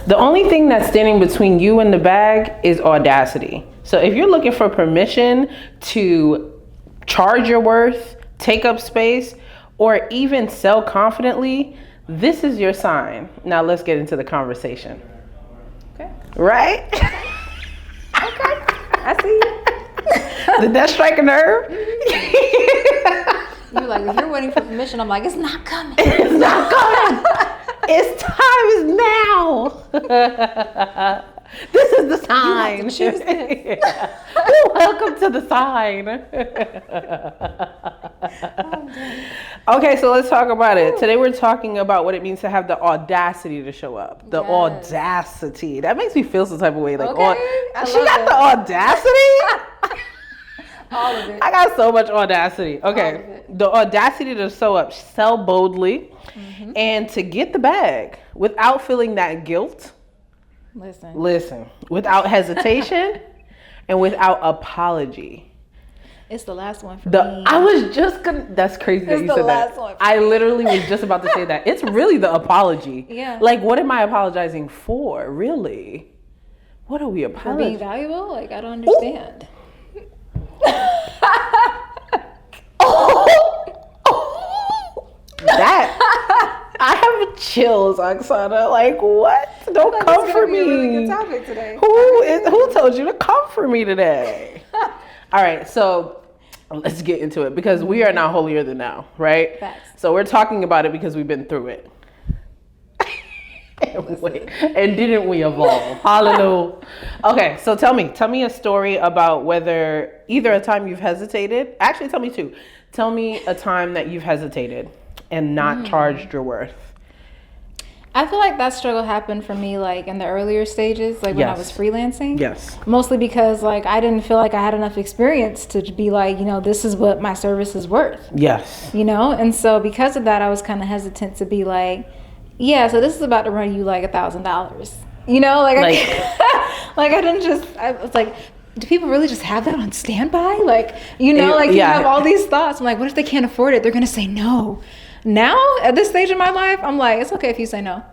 The only thing that's standing between you and the bag is Audacity. So if you're looking for permission to charge your worth, take up space, or even sell confidently, this is your sign. Now let's get into the conversation. Okay. Right? Okay. I see you. Did that strike a nerve? You're like, if you're waiting for permission, I'm like, it's not coming. It's not coming. It's time is now. This is the sign. You have to choose this. Welcome to the sign. Okay, so let's talk about it. Today we're talking about what it means to have the audacity to show up. The audacity. That makes me feel some type of way. Like, she got the audacity? All of it. I got so much audacity. Okay. The audacity to show up, sell boldly, and to get the bag without feeling that guilt. Listen. Without hesitation and without apology. It's the last one for me. I was just gonna. That's crazy that you said that. One I literally was just about to say that. It's really the apology. Yeah. Like, what am I apologizing for? Really? What are we apologizing? For being valuable? Like, I don't understand. That I have chills, Oksana. Like, what? Don't come for me. This is a really good topic today. Who told you to come for me today? All right, so let's get into it because we are now holier than now, right? Facts. So we're talking about it because we've been through it. And didn't we evolve? Hallelujah. Okay, so tell me a story about whether either a time you've hesitated. Actually, tell me two. Tell me a time that you've hesitated and not charged your worth. I feel like that struggle happened for me like in the earlier stages, like when I was freelancing. Yes. Mostly because like I didn't feel like I had enough experience to be like, this is what my service is worth. Yes. And so because of that, I was kind of hesitant to be like, yeah, so this is about to run you like $1,000. I was like, do people really just have that on standby? Like, you have all these thoughts. I'm like, what if they can't afford it? They're going to say no. Now, at this stage in my life, I'm like, it's okay if you say no.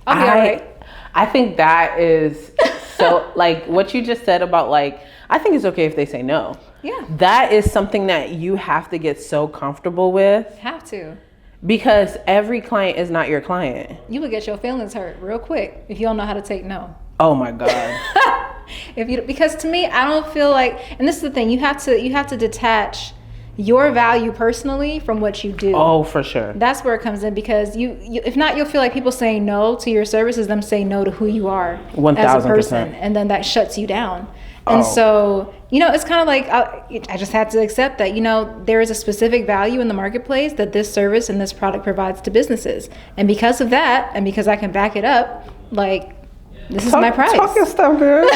I'll be all right. I think that is so, like, what you just said about, like, I think it's okay if they say no. Yeah. That is something that you have to get so comfortable with. Have to. Because every client is not your client. You would get your feelings hurt real quick if you don't know how to take no. Oh my God. Because to me, I don't feel like, and this is the thing, you have to detach your value personally from what you do. Oh, for sure. That's where it comes in because you if not, you'll feel like people saying no to your services, them saying no to who you are 1,000%. as a person, and then that shuts you down. And so, it's kind of like I just had to accept that, there is a specific value in the marketplace that this service and this product provides to businesses. And because of that, and because I can back it up, like, this is my price. Talking stuff, girl.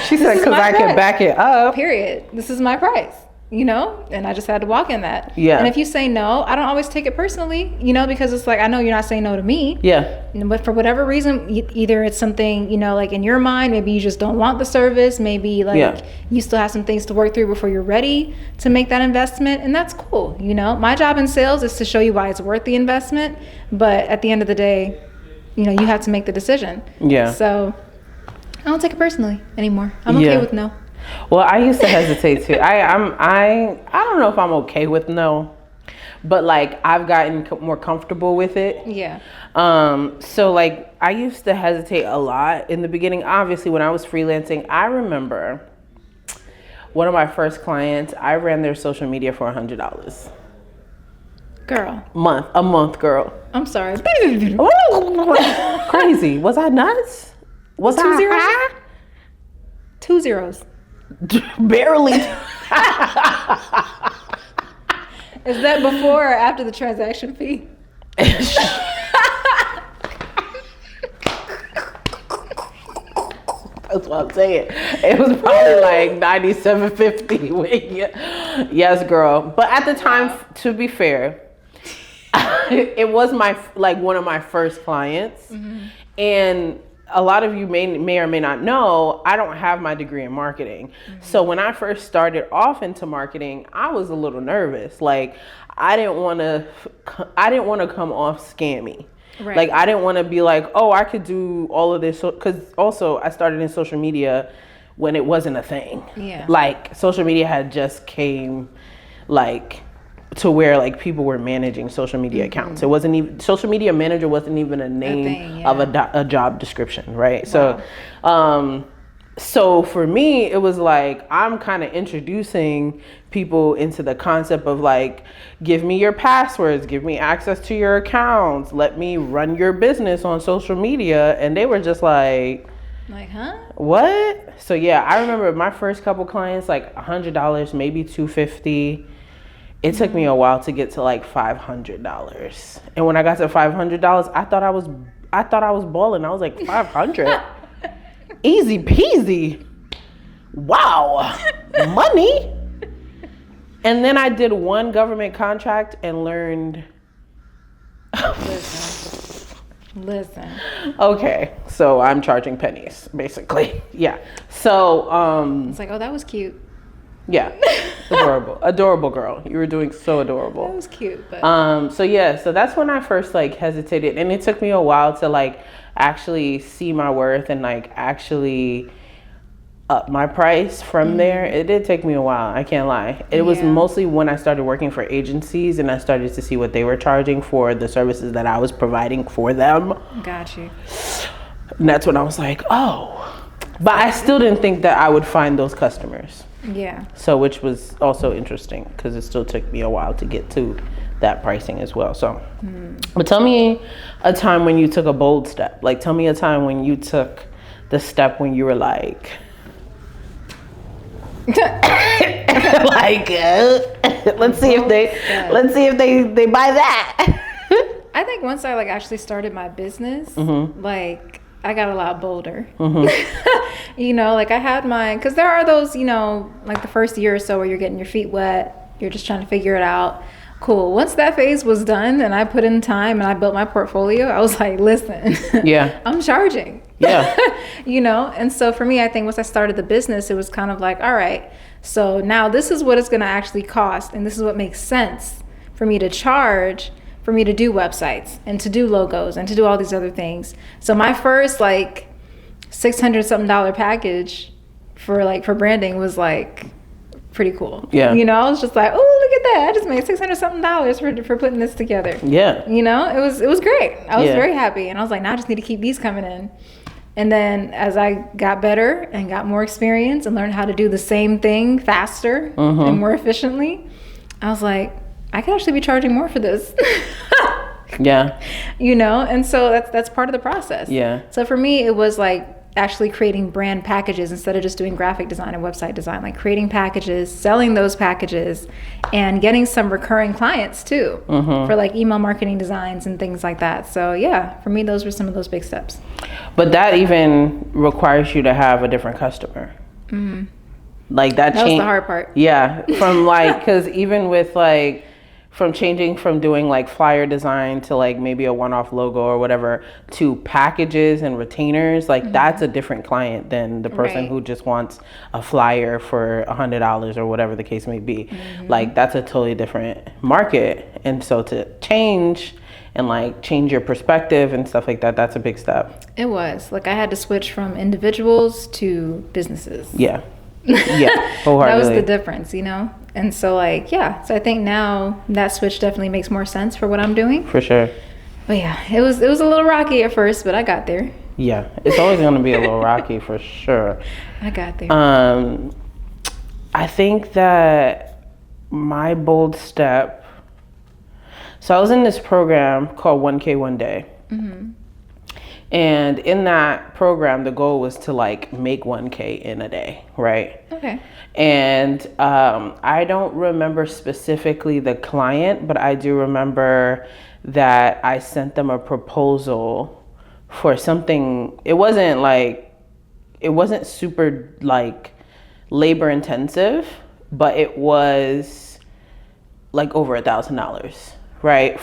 She said, because I can back it up. Period. This is my price. And I just had to walk in that. Yeah. And if you say no, I don't always take it personally, because it's like, I know you're not saying no to me. Yeah. But for whatever reason, either it's something, like in your mind, maybe you just don't want the service. Maybe you still have some things to work through before you're ready to make that investment. And that's cool. My job in sales is to show you why it's worth the investment. But at the end of the day, you have to make the decision. Yeah. So I don't take it personally anymore. I'm okay with no. Well, I used to hesitate too. I don't know if I'm okay with no, but like I've gotten more comfortable with it. Yeah. So like I used to hesitate a lot in the beginning. Obviously, when I was freelancing, I remember one of my first clients. I ran their social media for $100. Girl. A month, girl. I'm sorry. Crazy. Was I nuts? Was 2 I zeros? high? 2 zeros. Barely. Is that before or after the transaction fee? That's what I'm saying. It was probably like $97.50. Yes, girl. But at the time, to be fair, it was one of my first clients, and a lot of you may or may not know, I don't have my degree in marketing. So when I first started off into marketing, I was a little nervous. Like I didn't want to come off scammy. Right. Like, I didn't want to be like, oh, I could do all of this. Because also, I started in social media when it wasn't a thing. Yeah. Like, social media had just came, like, to where, like, people were managing social media accounts. It wasn't even, social media manager wasn't even a name of a job description, right? Wow. So for me, it was like, I'm kind of introducing people into the concept of like, give me your passwords, give me access to your accounts, let me run your business on social media. And they were just like, huh? What? So yeah, I remember my first couple clients, like $100, maybe $250. It took me a while to get to like $500. And when I got to $500, I thought I was balling. I was like, 500? Easy peasy. Wow. Money. And then I did one government contract and learned. Listen. Okay, so I'm charging pennies, basically. Yeah. So It's like, oh, that was cute. Yeah. Adorable girl. You were doing so adorable. That was cute. But So that's when I first like hesitated, and it took me a while to like actually see my worth and like actually up my price from there. It did take me a while, I can't lie. It was mostly when I started working for agencies and I started to see what they were charging for the services that I was providing for them. Got you. And that's when I was like, oh. But I still didn't think that I would find those customers. Yeah. So, which was also interesting because it still took me a while to get to that pricing as well. So, but tell me a time when you took a bold step. Like, tell me a time when you took the step when you were like, let's see if they buy that. I think once I like actually started my business, like I got a lot bolder. You know, like I had mine, because there are those, you know, like the first year or so where you're getting your feet wet, you're just trying to figure it out. Cool. Once that phase was done and I put in time and I built my portfolio, I was like, listen, I'm charging. Yeah. You know, and so for me, I think once I started the business, it was kind of like, all right, so now this is what it's going to actually cost. And this is what makes sense for me to charge, for me to do websites and to do logos and to do all these other things. So my first like $600 something package for branding was like pretty cool. Yeah. You know, I was just like, oh, look at that. I just made $600 something for putting this together. Yeah. You know, it was great. I was very happy. And I was like, now I just need to keep these coming in. And then as I got better and got more experience and learned how to do the same thing faster and more efficiently, I was like, I could actually be charging more for this. Yeah. You know, and so that's part of the process. Yeah. So for me, it was like actually creating brand packages instead of just doing graphic design and website design, like creating packages, selling those packages, and getting some recurring clients too for like email marketing designs and things like that. So yeah, for me, those were some of those big steps. But that even requires you to have a different customer. Like that was the hard part. Yeah. From like, because even with like, from changing from doing like flyer design to like maybe a one-off logo or whatever to packages and retainers, like that's a different client than the person who just wants a flyer for $100 or whatever the case may be. Like that's a totally different market. And so to change and like change your perspective and stuff like that, that's a big step. It was like I had to switch from individuals to businesses. Yeah. Yeah, wholeheartedly. That was the difference, you know? And so like, yeah. So I think now that switch definitely makes more sense for what I'm doing. For sure. But yeah, it was a little rocky at first, but I got there. Yeah, it's always going to be a little rocky for sure. I got there. I think that my bold step, so I was in this program called 1K One Day. And in that program, the goal was to like make 1K in a day, right? Okay. And I don't remember specifically the client, but I do remember that I sent them a proposal for something. It wasn't super like labor intensive, but it was like over $1,000. Right.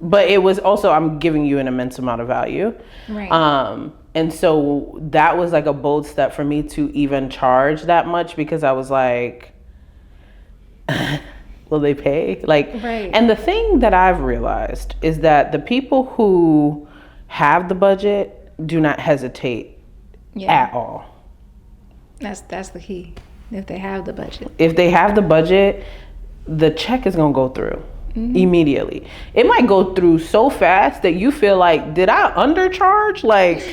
But it was also, I'm giving you an immense amount of value. Right. And so that was like a bold step for me to even charge that much, because I was like, will they pay? Like, right. And the thing that I've realized is that the people who have the budget, do not hesitate at all. That's the key. If they have the budget. If they have the budget, the check is gonna go through immediately. It might go through so fast that you feel like, did I undercharge? Like,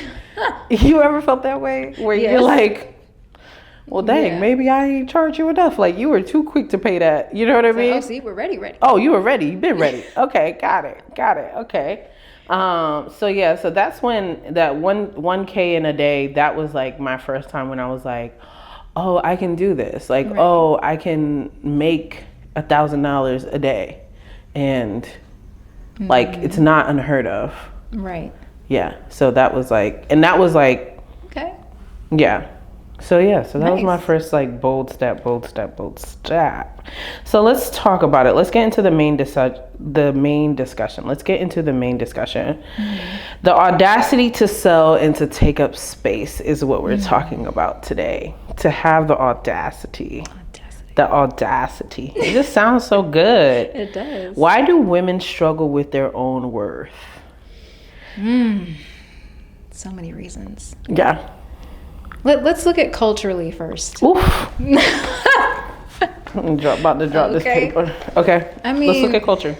you ever felt that way? Where you're like, well, dang, maybe I ain't charged you enough. Like, you were too quick to pay that. You know what I mean? Oh, so you were ready. Oh, you were ready. You've been ready. Okay, got it. Okay. So that's when that 1K in a day, that was like my first time when I was like, oh, I can do this. Like, oh, I can make $1,000 a day. And like, it's not unheard of. Right. Yeah. So that was like, and that was like, okay. Yeah. So that was my first like bold step. So let's talk about it. Let's get into the main discussion. The audacity to sell and to take up space is what we're talking about today. To have the audacity. The audacity. It just sounds so good. It does. Why do women struggle with their own worth? So many reasons. Yeah. Let's look at culturally first. Oof. About to drop this paper. Okay. I mean, let's look at culture.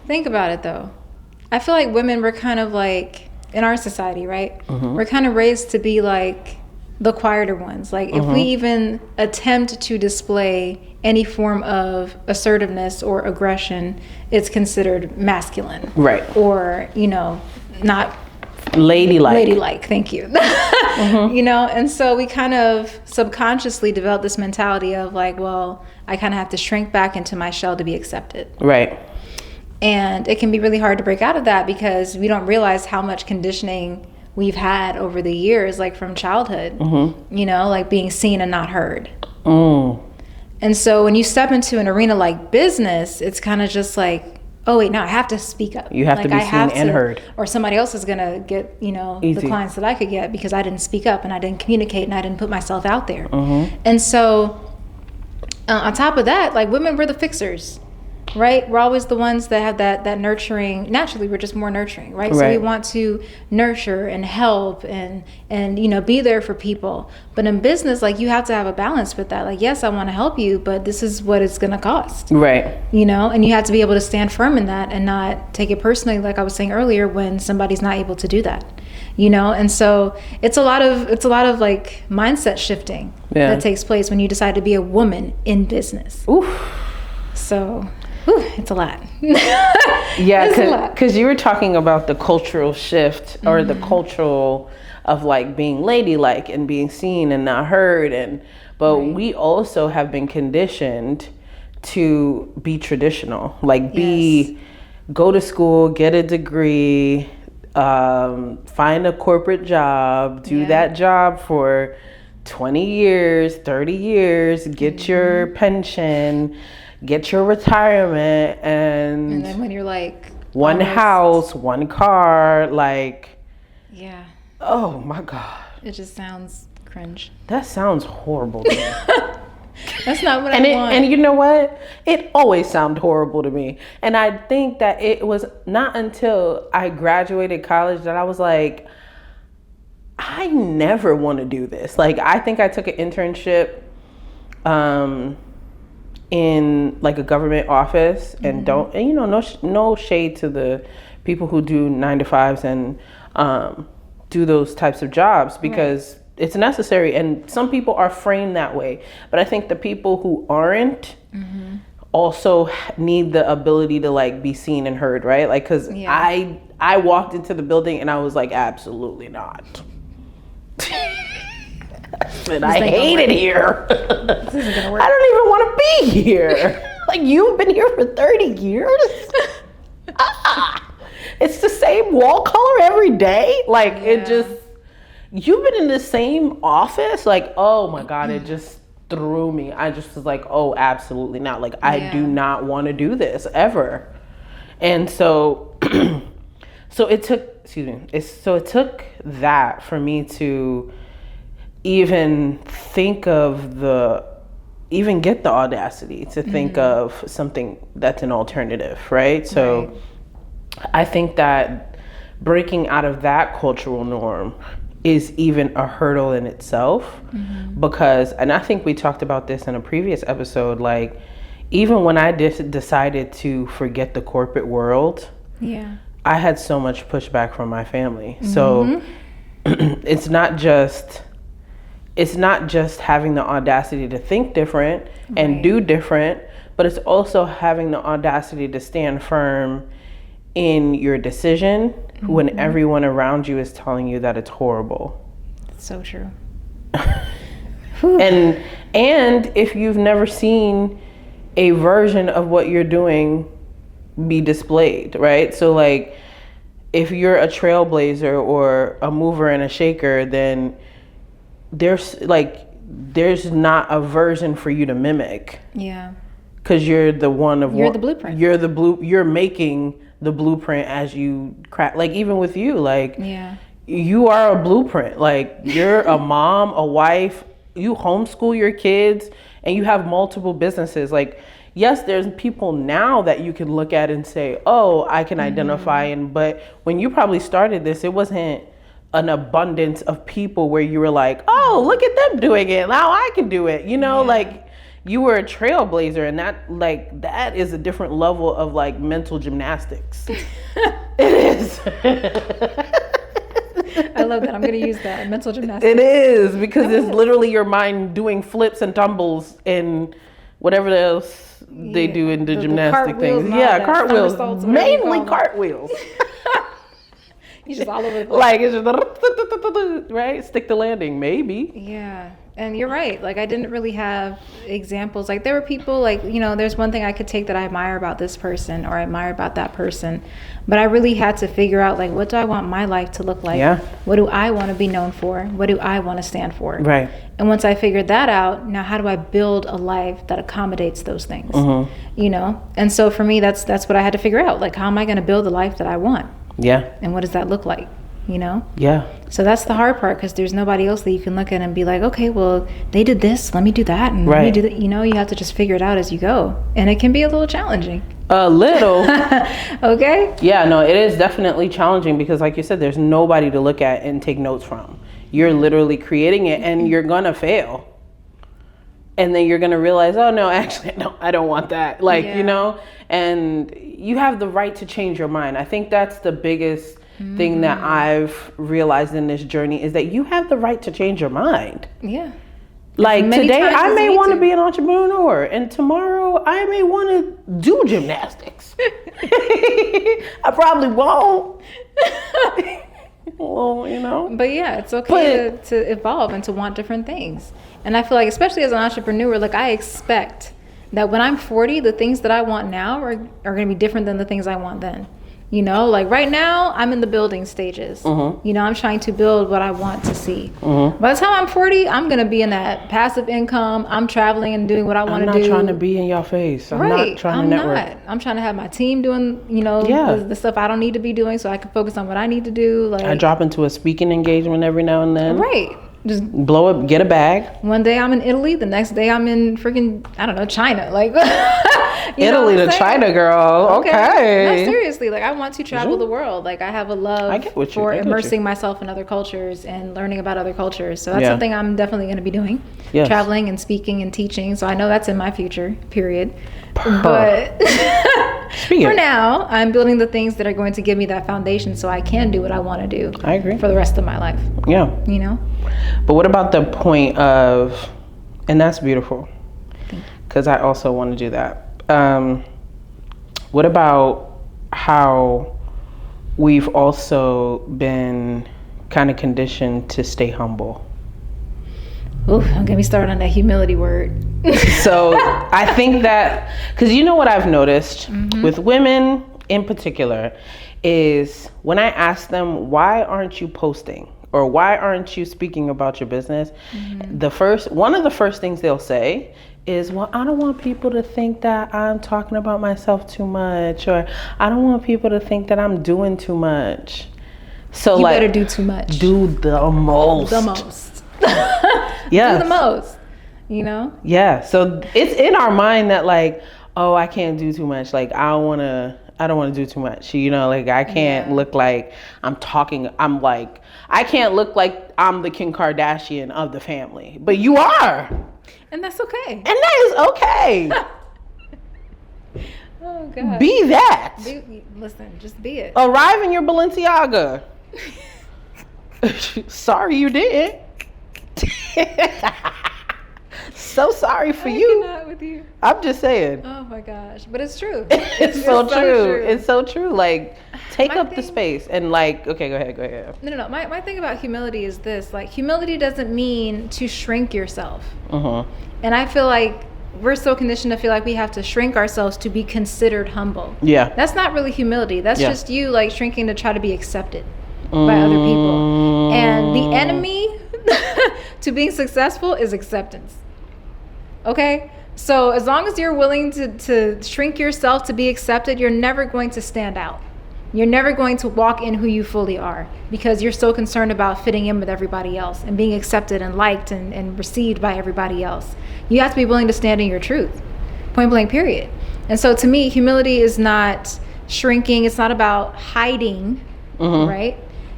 Think about it though. I feel like women were kind of like, in our society, right? We're kind of raised to be like the quieter ones. Like if we even attempt to display any form of assertiveness or aggression, it's considered masculine. Right. Or, not ladylike, thank you. And so we kind of subconsciously develop this mentality of like, well, I kind of have to shrink back into my shell to be accepted. Right. And it can be really hard to break out of that because we don't realize how much conditioning we've had over the years, like from childhood, like being seen and not heard. And so when you step into an arena like business, it's kind of just like, oh wait, now I have to speak up. You have to be seen and heard. Or somebody else is going to get, the clients that I could get because I didn't speak up and I didn't communicate and I didn't put myself out there. And so on top of that, like women were the fixers, right? We're always the ones that have that nurturing. Naturally, we're just more nurturing, right? So we want to nurture and help and be there for people. But in business, like you have to have a balance with that. Like, yes, I want to help you, but this is what it's going to cost. Right. And you have to be able to stand firm in that and not take it personally, like I was saying earlier, when somebody's not able to do that. And so it's a lot of like mindset shifting that takes place when you decide to be a woman in business. Oof. So it's a lot. Because you were talking about the cultural shift or the cultural of like being ladylike and being seen and not heard, but we also have been conditioned to be traditional, like go to school, get a degree, find a corporate job, do that job for 20 years, 30 years, get your pension, get your retirement, and then when you're like one house, one car, like, oh my God, it just sounds cringe. That sounds horrible to me. That's not what I want. And you know what? It always sounded horrible to me. And I think that it was not until I graduated college that I was like, I never want to do this. Like, I think I took an internship in like a government office, and no shade to the people who do 9-to-5s and do those types of jobs, because it's necessary, and some people are framed that way. But I think the people who aren't also need the ability to like be seen and heard, right? Like, because I walked into the building and I was like, absolutely not. And I hate it here. This isn't gonna work. I don't even want to be here. Like, you've been here for 30 years? It's the same wall color every day. Like, it just, you've been in the same office? Like, oh my God, it just threw me. I just was like, oh, absolutely not. Like, I do not want to do this ever. And so, it took that for me to even think of even get the audacity to think of something that's an alternative, right? So I think that breaking out of that cultural norm is even a hurdle in itself. Because, and I think we talked about this in a previous episode, like even when I decided to forget the corporate world, I had so much pushback from my family. So it's not just having the audacity to think different and do different, but it's also having the audacity to stand firm in your decision when everyone around you is telling you that it's horrible. That's so true. and if you've never seen a version of what you're doing be displayed, right? So like if you're a trailblazer or a mover and a shaker, then there's not a version for you to mimic. Yeah. Because you're the one of you're the blueprint. You're making the blueprint as you crack. Like even with you, like you are a blueprint. Like you're a mom, a wife. You homeschool your kids, and you have multiple businesses. Like yes, there's people now that you can look at and say, oh, I can identify. And but when you probably started this, it wasn't an abundance of people where you were like, oh, look at them doing it. Now I can do it. You know, like you were a trailblazer, and that is a different level of like mental gymnastics. It is. I love that. I'm going to use that. Mental gymnastics. It is, because it's literally your mind doing flips and tumbles and whatever else they do in the gymnastic things. Yeah, cartwheels. Mainly cartwheels. You just all over the place. Like it's just right, stick the landing, maybe. Yeah. And you're right. Like I didn't really have examples. Like there were people like, you know, there's one thing I could take that I admire about this person or I admire about that person. But I really had to figure out like, what do I want my life to look like? Yeah. What do I want to be known for? What do I want to stand for? Right. And once I figured that out, now how do I build a life that accommodates those things? You know? And so for me, that's what I had to figure out. Like, how am I going to build the life that I want? Yeah. And what does that look like? You know? Yeah. So that's the hard part, because there's nobody else that you can look at and be like, okay, well, they did this, let me do that, and let me do that. You know, you have to just figure it out as you go, and it can be a little challenging. A little. Okay. Yeah, no, it is definitely challenging because, like you said, there's nobody to look at and take notes from. You're literally creating it, and you're gonna fail, and then you're gonna realize, oh no, actually, no, I don't want that. Like, you know, and you have the right to change your mind. I think that's the biggest thing that I've realized in this journey is that you have the right to change your mind. Yeah. Like today I may want to be an entrepreneur, and tomorrow I may want to do gymnastics. I probably won't. Well, you know. But yeah, it's okay to evolve and to want different things. And I feel like, especially as an entrepreneur, like I expect that when I'm 40, the things that I want now are going to be different than the things I want then. You know, like right now, I'm in the building stages. You know, I'm trying to build what I want to see. By the time I'm 40, I'm going to be in that passive income. I'm traveling and doing what I want to do. I'm not trying to be in your face. I'm not trying to network. I'm trying to have my team doing, you know, the stuff I don't need to be doing so I can focus on what I need to do. Like I drop into a speaking engagement every now and then. Right. Just blow up, get a bag. One day I'm in Italy, the next day I'm in freaking, I don't know, China. Like Italy to China, girl. Okay. No, seriously. Like I want to travel the world. Like I have a love for immersing myself in other cultures and learning about other cultures. So that's something I'm definitely going to be doing. Yes. Traveling and speaking and teaching. So I know that's in my future, period. But for now, I'm building the things that are going to give me that foundation so I can do what I want to do. I agree. For the rest of my life. Yeah. You know? But what about the point of, and that's beautiful, because I also want to do that. What about how we've also been kind of conditioned to stay humble? Ooh, don't get me started on that humility word. So I think that, because you know what I've noticed with women in particular is when I ask them, why aren't you posting? Or why aren't you speaking about your business? One of the first things they'll say is, well, I don't want people to think that I'm talking about myself too much, or I don't want people to think that I'm doing too much. So you better do too much. Do the most. The most. Yeah. Do the most. You know? Yeah. So it's in our mind that like, oh, I can't do too much. Like I don't I don't want to do too much. You know, like I can't look like I can't look like I'm the Kim Kardashian of the family. But you are. And that's okay. And that is okay. Oh God. Be that. Listen, just be it. Arrive in your Balenciaga. Sorry you didn't. So sorry for you. Cannot with you. I'm just saying. Oh my gosh, but it's true. It's so true. It's so true. Like, take up the space and like. Okay, go ahead. No. My thing about humility is this: like, humility doesn't mean to shrink yourself. And I feel like we're so conditioned to feel like we have to shrink ourselves to be considered humble. Yeah, that's not really humility. That's just you like shrinking to try to be accepted by other people. And the enemy to being successful is acceptance. Okay, so as long as you're willing to shrink yourself to be accepted, you're never going to stand out. You're never going to walk in who you fully are because you're so concerned about fitting in with everybody else and being accepted and liked and received by everybody else. You have to be willing to stand in your truth, point blank, period. And so to me, humility is not shrinking. It's not about hiding, right?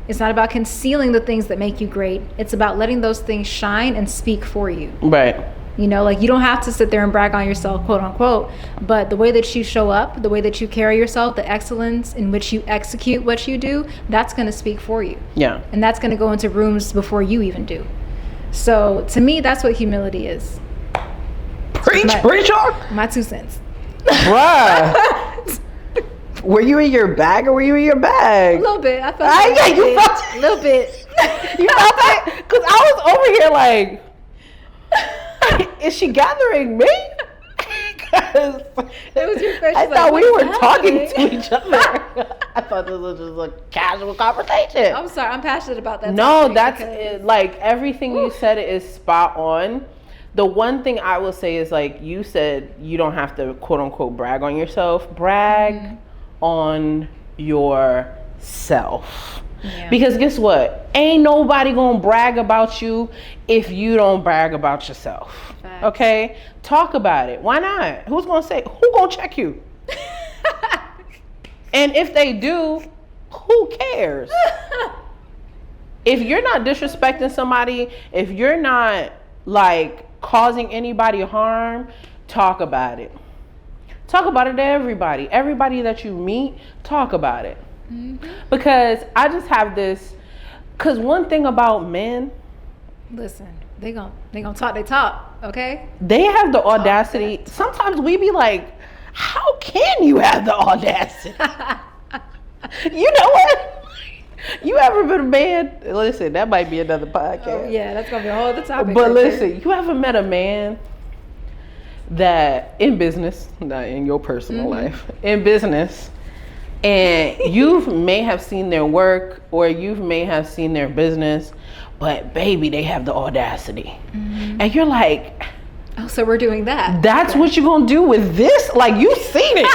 It's not about concealing the things that make you great. It's about letting those things shine and speak for you. Right. You know, like you don't have to sit there and brag on yourself, quote unquote, but the way that you show up, the way that you carry yourself, the excellence in which you execute what you do, that's going to speak for you. Yeah. And that's going to go into rooms before you even do. So to me, that's what humility is. Preach on. My 2 cents. Bruh. Were you in your bag or were you in your bag? A little bit. I felt you felt a little bit. You felt it? Because I was over here like, is she gathering me? Because it was your face. I thought we were talking to each other. I thought this was just a casual conversation. I'm sorry. I'm passionate about that. No, that's it, like everything you said is spot on. The one thing I will say is like you said, you don't have to quote unquote brag on yourself. Brag on yourself. Yeah. Because guess what? Ain't nobody gonna brag about you if you don't brag about yourself. Facts. Okay? Talk about it. Why not? Who's gonna say? Who gonna check you? And if they do, who cares? If you're not disrespecting somebody, if you're not like causing anybody harm, talk about it. Talk about it to everybody. Everybody that you meet, talk about it. Because I just have this, because one thing about men, listen, they gonna talk their talk, okay? They have the audacity. Sometimes we be like, how can you have the audacity? You know what? You ever been a man? Listen, that might be another podcast. Oh, yeah, that's gonna be a whole other topic. But listen, you ever met a man that in business, not in your personal life, in business, and you may have seen their work or you may have seen their business, but baby, they have the audacity. And you're like, oh, so we're doing that. That's what you're going to do with this? Like, you've seen it.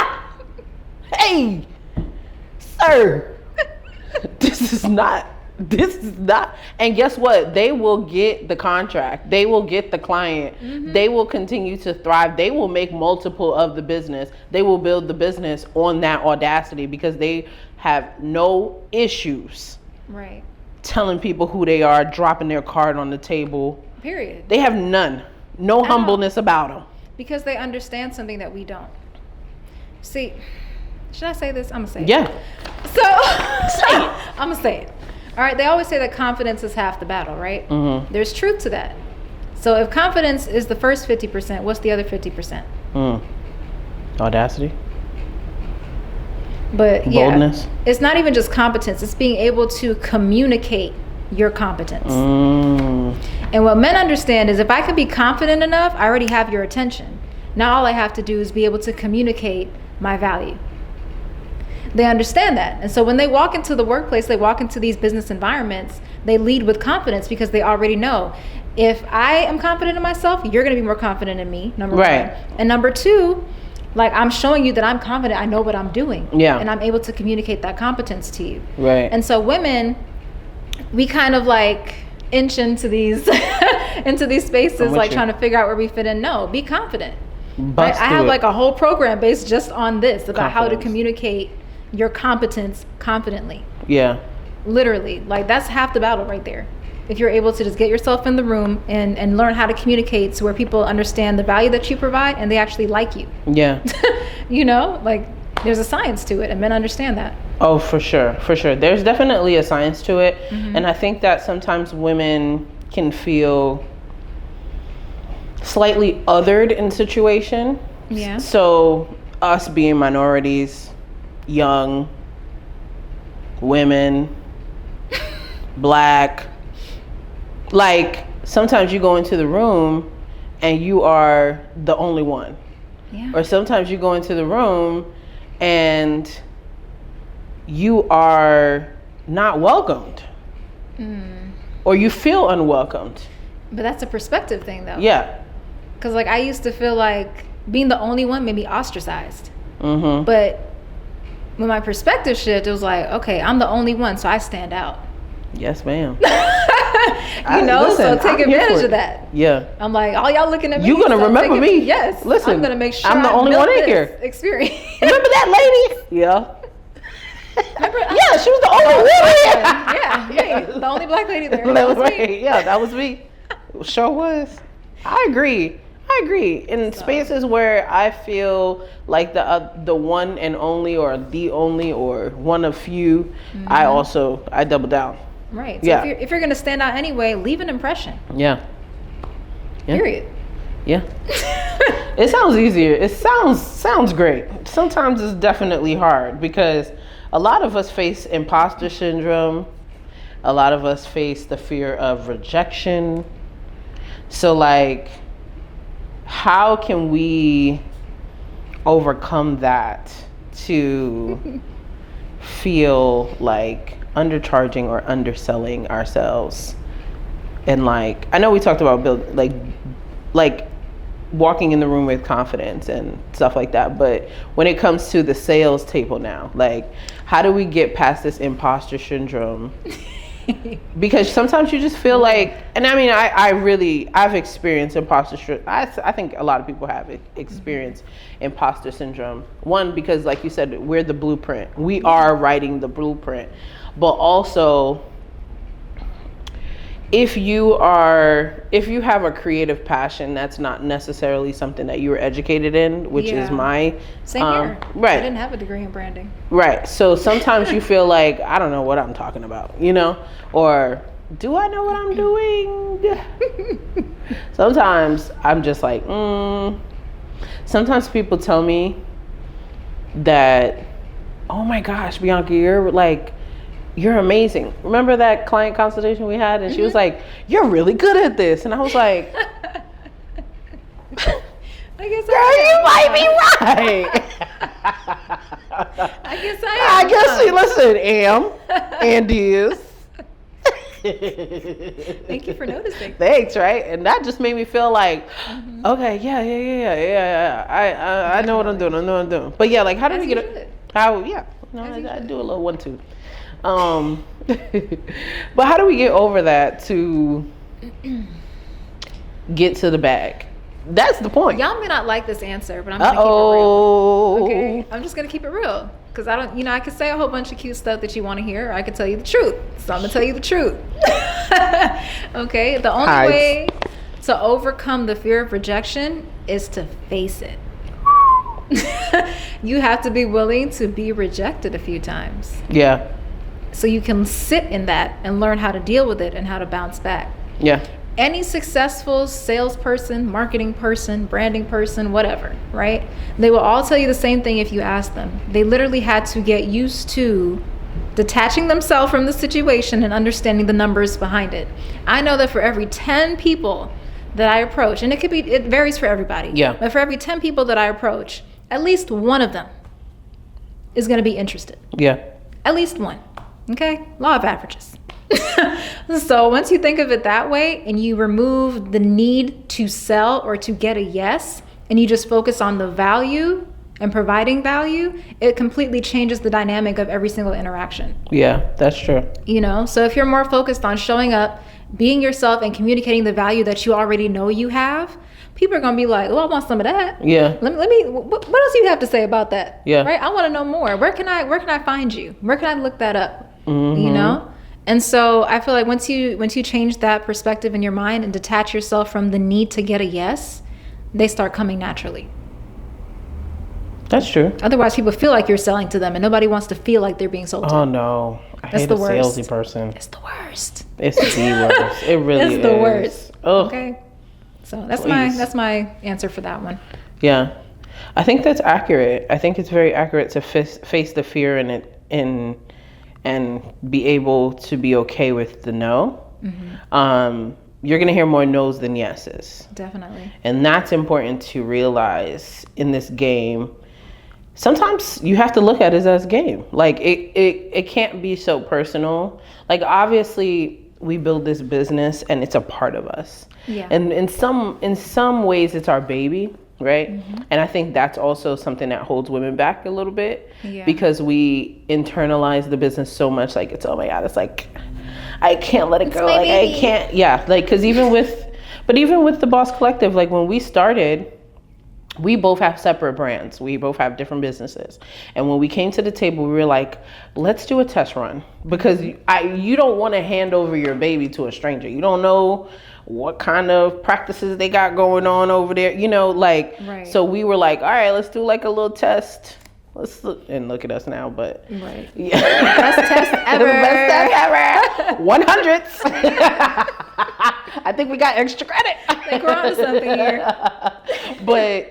Hey, sir, this is not. And guess what? They will get the contract. They will get the client. They will continue to thrive. They will make multiple of the business. They will build the business on that audacity because they have no issues. Right. Telling people who they are, dropping their card on the table. Period. They have none. No humbleness about them. Because they understand something that we don't. See, should I say this? I'm going to say it. Yeah. So, say it. I'm going to say it. All right, they always say that confidence is half the battle, right? There's truth to that. So if confidence is the first 50%, what's the other 50%? Audacity. But boldness. Yeah, it's not even just competence. It's being able to communicate your competence. And what men understand is if I can be confident enough, I already have your attention. Now all I have to do is be able to communicate my value. They understand that. And so when they walk into the workplace, they walk into these business environments, they lead with confidence because they already know if I am confident in myself, you're going to be more confident in me, number one. And number two, like I'm showing you that I'm confident, I know what I'm doing. Yeah. And I'm able to communicate that competence to you. Right. And so women, we kind of like inch into these into these spaces, like trying to figure out where we fit in. No, be confident. Right? I have like a whole program based just on this, about how to communicate your competence confidently. Yeah. Literally, like that's half the battle right there. If you're able to just get yourself in the room and learn how to communicate to where people understand the value that you provide and they actually like you. Yeah. You know, like there's a science to it and men understand that. Oh, for sure. For sure. There's definitely a science to it. And I think that sometimes women can feel slightly othered in situation. Yeah. So us being minorities, young, women, Black, like sometimes you go into the room and you are the only one. Yeah. Or sometimes you go into the room and you are not welcomed. Or you feel unwelcomed. But that's a perspective thing though. Yeah. Because like I used to feel like being the only one made me ostracized. Mm-hmm. But when my perspective shifted, it was like, okay, I'm the only one, so I stand out. Yes, ma'am. So take advantage of that. Yeah. I'm like, all y'all looking at me. You're going to so remember me. Yes. Listen, I'm going to make sure I'm the only one in here. Experience. Remember that lady? Yeah. Remember? Yeah, she was the only one here. Yeah. The only Black lady there. That was me. Yeah, that was me. It sure was. I agree. In spaces where I feel like the one and only or the only or one of few, I double down. Right. So Yeah. if you're going to stand out anyway, leave an impression. Yeah. Period. Yeah. It sounds easier. It sounds great. Sometimes it's definitely hard because a lot of us face imposter syndrome. A lot of us face the fear of rejection. So like, how can we overcome that to feel like undercharging or underselling ourselves? And like, I know we talked about like walking in the room with confidence and stuff like that, but when it comes to the sales table now, like how do we get past this imposter syndrome? Because sometimes you just feel like, and I mean, I've experienced imposter syndrome. I think a lot of people have experienced imposter syndrome. One, because like you said, we're the blueprint. We are writing the blueprint. But also, if you have a creative passion, that's not necessarily something that you were educated in, which is my same here. Right. I didn't have a degree in branding. Right. So sometimes you feel like I don't know what I'm talking about, or do I know what I'm doing? Sometimes I'm just like, Sometimes people tell me that, oh my gosh, Bianca, you're amazing. Remember that client consultation we had? And she was like, you're really good at this. And I was like, I guess you might be right. I guess I am. I guess, listen, and is. Thank you for noticing. Thanks, right? And that just made me feel like, okay, yeah. I know what I'm doing. But yeah, like, how do we get it? I do a little 1-2. But how do we get over that to get to the bag? That's the point. Y'all may not like this answer, but I'm gonna keep it real. Okay, I'm just gonna keep it real because I don't. I could say a whole bunch of cute stuff that you want to hear, or I could tell you the truth. So I'm gonna tell you the truth. Okay, the only way to overcome the fear of rejection is to face it. You have to be willing to be rejected a few times. Yeah. So you can sit in that and learn how to deal with it and how to bounce back. Yeah. Any successful salesperson, marketing person, branding person, whatever, right? They will all tell you the same thing if you ask them. They literally had to get used to detaching themselves from the situation and understanding the numbers behind it. I know that for every 10 people that I approach, and it varies for everybody. Yeah. But for every 10 people that I approach, at least one of them is going to be interested. Yeah. At least one. Okay? Law of averages. So once you think of it that way and you remove the need to sell or to get a yes, and you just focus on the value and providing value, it completely changes the dynamic of every single interaction. Yeah, that's true. So if you're more focused on showing up being yourself and communicating the value that you already know you have, people are gonna be like, "Oh, I want some of that." Yeah. Let me. What else do you have to say about that? Yeah. Right. I want to know more. Where can I find you? Where can I look that up? Mm-hmm. You know. And so I feel like once you change that perspective in your mind and detach yourself from the need to get a yes, they start coming naturally. That's true. Otherwise, people feel like you're selling to them, and nobody wants to feel like they're being sold to. Oh no, I hate a salesy person. It's the worst. It's the worst. It really is. It's the worst. Ugh. Okay. So that's Please. my answer for that one. Yeah, I think that's accurate. I think it's very accurate to face the fear in it and be able to be okay with the no. Mm-hmm. You're gonna hear more no's than yeses. Definitely. And that's important to realize in this game. Sometimes you have to look at it as a game. Like it can't be so personal. Like obviously we build this business and it's a part of us. Yeah. And in some ways it's our baby, right? Mm-hmm. And I think that's also something that holds women back a little bit. Yeah. Because we internalize the business so much. Like it's, oh my God, it's like I can't let it go. Like baby. I can't. Yeah. Like because even with the Boss Collective, like when we started, we both have separate brands. We both have different businesses. And when we came to the table, we were like, let's do a test run. Because you don't want to hand over your baby to a stranger. You don't know what kind of practices they got going on over there. You know, like, right. So we were like, all right, let's do like a little test. Let's look at us now, but right. Yeah. Best test ever. Best test ever. 100s. I think we got extra credit. I think we're on to something here. But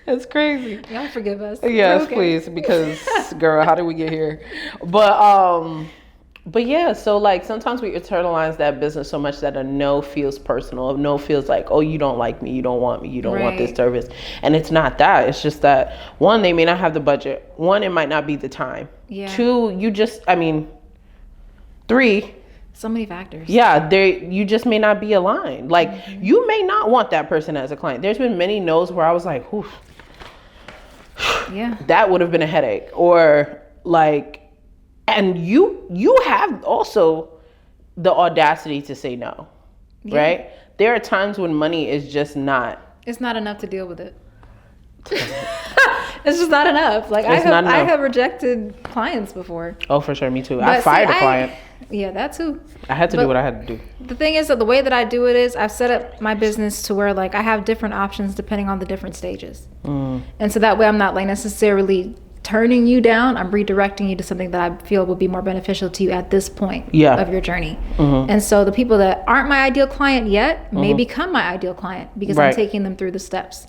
it's crazy. Y'all forgive us. Yes, okay. Please, because girl, how did we get here? But yeah, so like sometimes we internalize that business so much that a no feels personal. A no feels like, oh, you don't like me, you don't want me, you don't want this service. And it's not that. It's just that one, they may not have the budget. One, it might not be the time. Yeah. Two, three, so many factors. Yeah, you just may not be aligned. Like mm-hmm. You may not want that person as a client. There's been many no's where I was like, oof, yeah, that would have been a headache. Or like, and you have also the audacity to say no, yeah. Right? There are times when money is just not. It's not enough to deal with it. It's just not enough. Like I have rejected clients before. Oh, for sure, me too. I fired a client. Yeah, that too. I had to do what I had to do. The thing is that the way that I do it is I've set up my business to where like I have different options depending on the different stages. And so that way I'm not like necessarily turning you down. I'm redirecting you to something that I feel will be more beneficial to you at this point of your journey. Mm-hmm. And so the people that aren't my ideal client yet may become my ideal client because I'm taking them through the steps.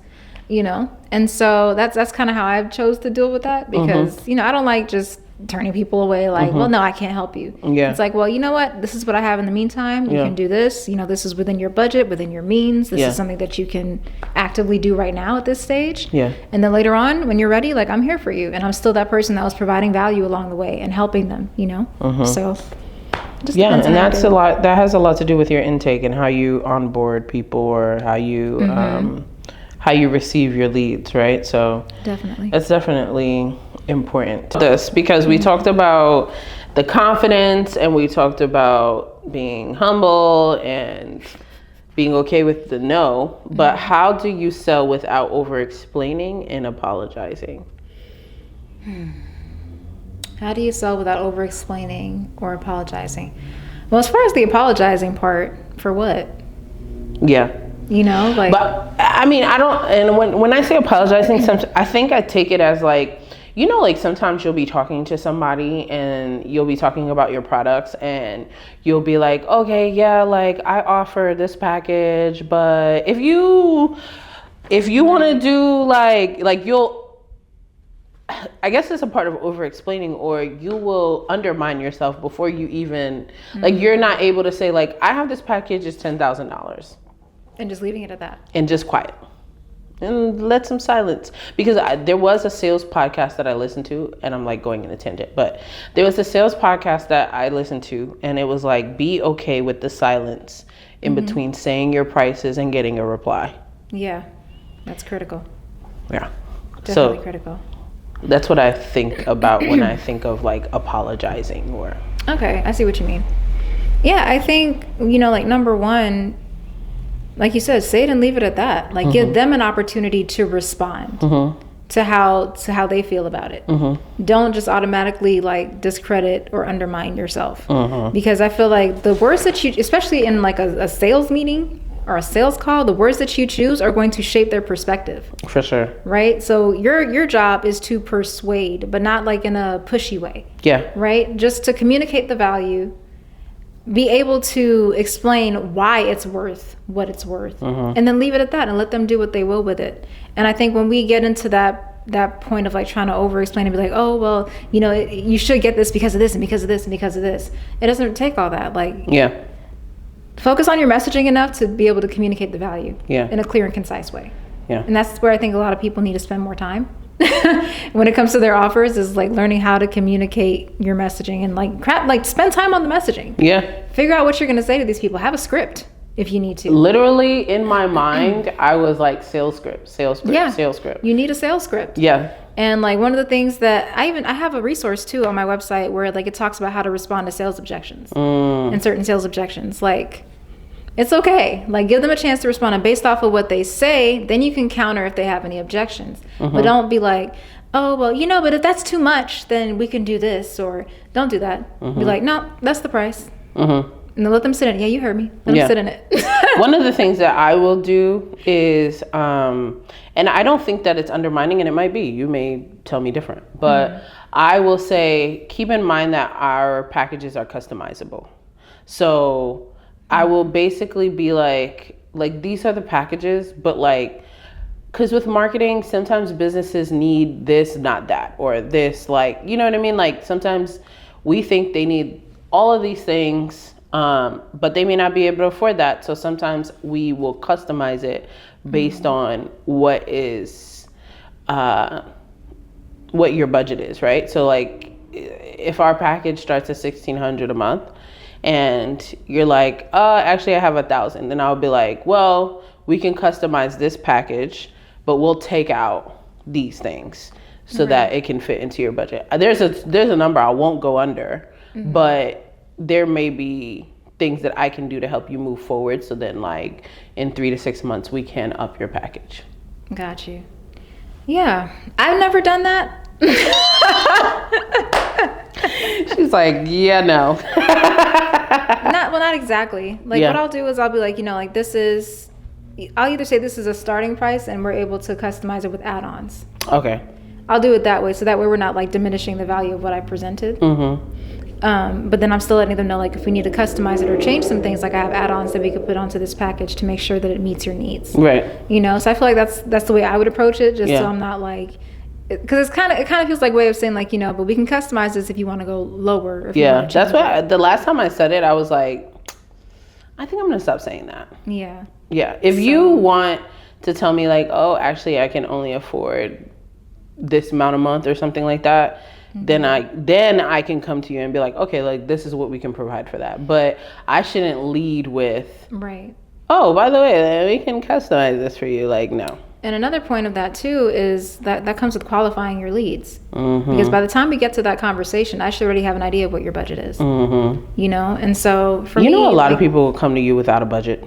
You know, and so that's kind of how I've chose to deal with that because you know I don't like just turning people away like well no I can't help you. Yeah, it's like well you know what, this is what I have in the meantime. You can do this. You know, this is within your budget, within your means. This is something that you can actively do right now at this stage. Yeah, and then later on when you're ready, like I'm here for you, and I'm still that person that was providing value along the way and helping them. You know, so. Yeah, and that's a lot. That has a lot to do with your intake and how you onboard people or how you receive your leads, right? So definitely, it's definitely important. This because we talked about the confidence and we talked about being humble and being okay with the no. But how do you sell without over-explaining and apologizing? How do you sell without over-explaining or apologizing? Well, as far as the apologizing part, for what? Yeah. You know, like. But I mean, I don't. And when I say apologizing, I think I take it as like, you know, like sometimes you'll be talking to somebody and you'll be talking about your products and you'll be like, okay, yeah, like I offer this package, but if you want to do like you'll. I guess it's a part of over-explaining, or you will undermine yourself before you even like you're not able to say like I have this package, it's $10,000. And just leaving it at that. And just quiet. And let some silence. Because there was a sales podcast that I listened to, and I'm like going in a tangent, but there was a sales podcast that I listened to, and it was like, be okay with the silence in between saying your prices and getting a reply. Yeah, that's critical. Yeah. Definitely critical. That's what I think about when I think of like apologizing or. Okay, I see what you mean. Yeah, I think, like number one, like you said, say it and leave it at that. Like give them an opportunity to respond to how they feel about it. Don't just automatically like discredit or undermine yourself. Because I feel like the words that you, especially in like a sales meeting or a sales call, the words that you choose are going to shape their perspective. For sure. Right? So your job is to persuade, but not like in a pushy way. Yeah. Right? Just to communicate the value, be able to explain why it's worth what it's worth, and then leave it at that and let them do what they will with it. And I think when we get into that point of like trying to over explain and be like, oh well, you should get this because of this and because of this and because of this, it doesn't take all that. Like, yeah, focus on your messaging enough to be able to communicate the value in a clear and concise way. Yeah. And that's where I think a lot of people need to spend more time when it comes to their offers, is like learning how to communicate your messaging and like spend time on the messaging. Yeah. Figure out what you're going to say to these people. Have a script if you need to. Literally in my mind, I was like sales script. You need a sales script. Yeah. And like one of the things that I have a resource too on my website where like it talks about how to respond to sales objections and certain sales objections. Like, it's okay. Like, give them a chance to respond, and based off of what they say, then you can counter if they have any objections. But don't be like, oh, well, but if that's too much, then we can do this, or don't do that. Be like, no, that's the price. And then let them sit in it. Yeah, you heard me. Let them sit in it. One of the things that I will do is, and I don't think that it's undermining, and it might be, you may tell me different, but I will say, keep in mind that our packages are customizable. So I will basically be like these are the packages, but like, because with marketing, sometimes businesses need this, not that, or this, like, you know what I mean? Like sometimes we think they need all of these things, but they may not be able to afford that. So sometimes we will customize it based on what is, what your budget is, right? So like if our package starts at $1,600 a month, and you're like, actually I have 1,000, then I'll be like, well, we can customize this package, but we'll take out these things so that it can fit into your budget. There's a number I won't go under, but there may be things that I can do to help you move forward, so then like in 3 to 6 months we can up your package. Got you. Yeah, I've never done that. She's like, yeah, no. Not exactly. Like what I'll do is I'll be like, like I'll either say this is a starting price and we're able to customize it with add-ons. Okay. I'll do it that way, so that way we're not like diminishing the value of what I presented. But then I'm still letting them know, like, if we need to customize it or change some things, like I have add-ons that we could put onto this package to make sure that it meets your needs. Right. So I feel like that's the way I would approach it, just so I'm not like, because it kind of feels like a way of saying like, but we can customize this if you want to go lower. If that's why the last time I said it, I was like, I think I'm gonna stop saying that. Yeah. If you want to tell me like, oh, actually I can only afford this amount a month or something like that, then I can come to you and be like, okay, like this is what we can provide for that. But I shouldn't lead with, oh, by the way, we can customize this for you. Like, no. And another point of that too is that comes with qualifying your leads. Because by the time we get to that conversation, I should already have an idea of what your budget is. And so for me, a lot of people will come to you without a budget.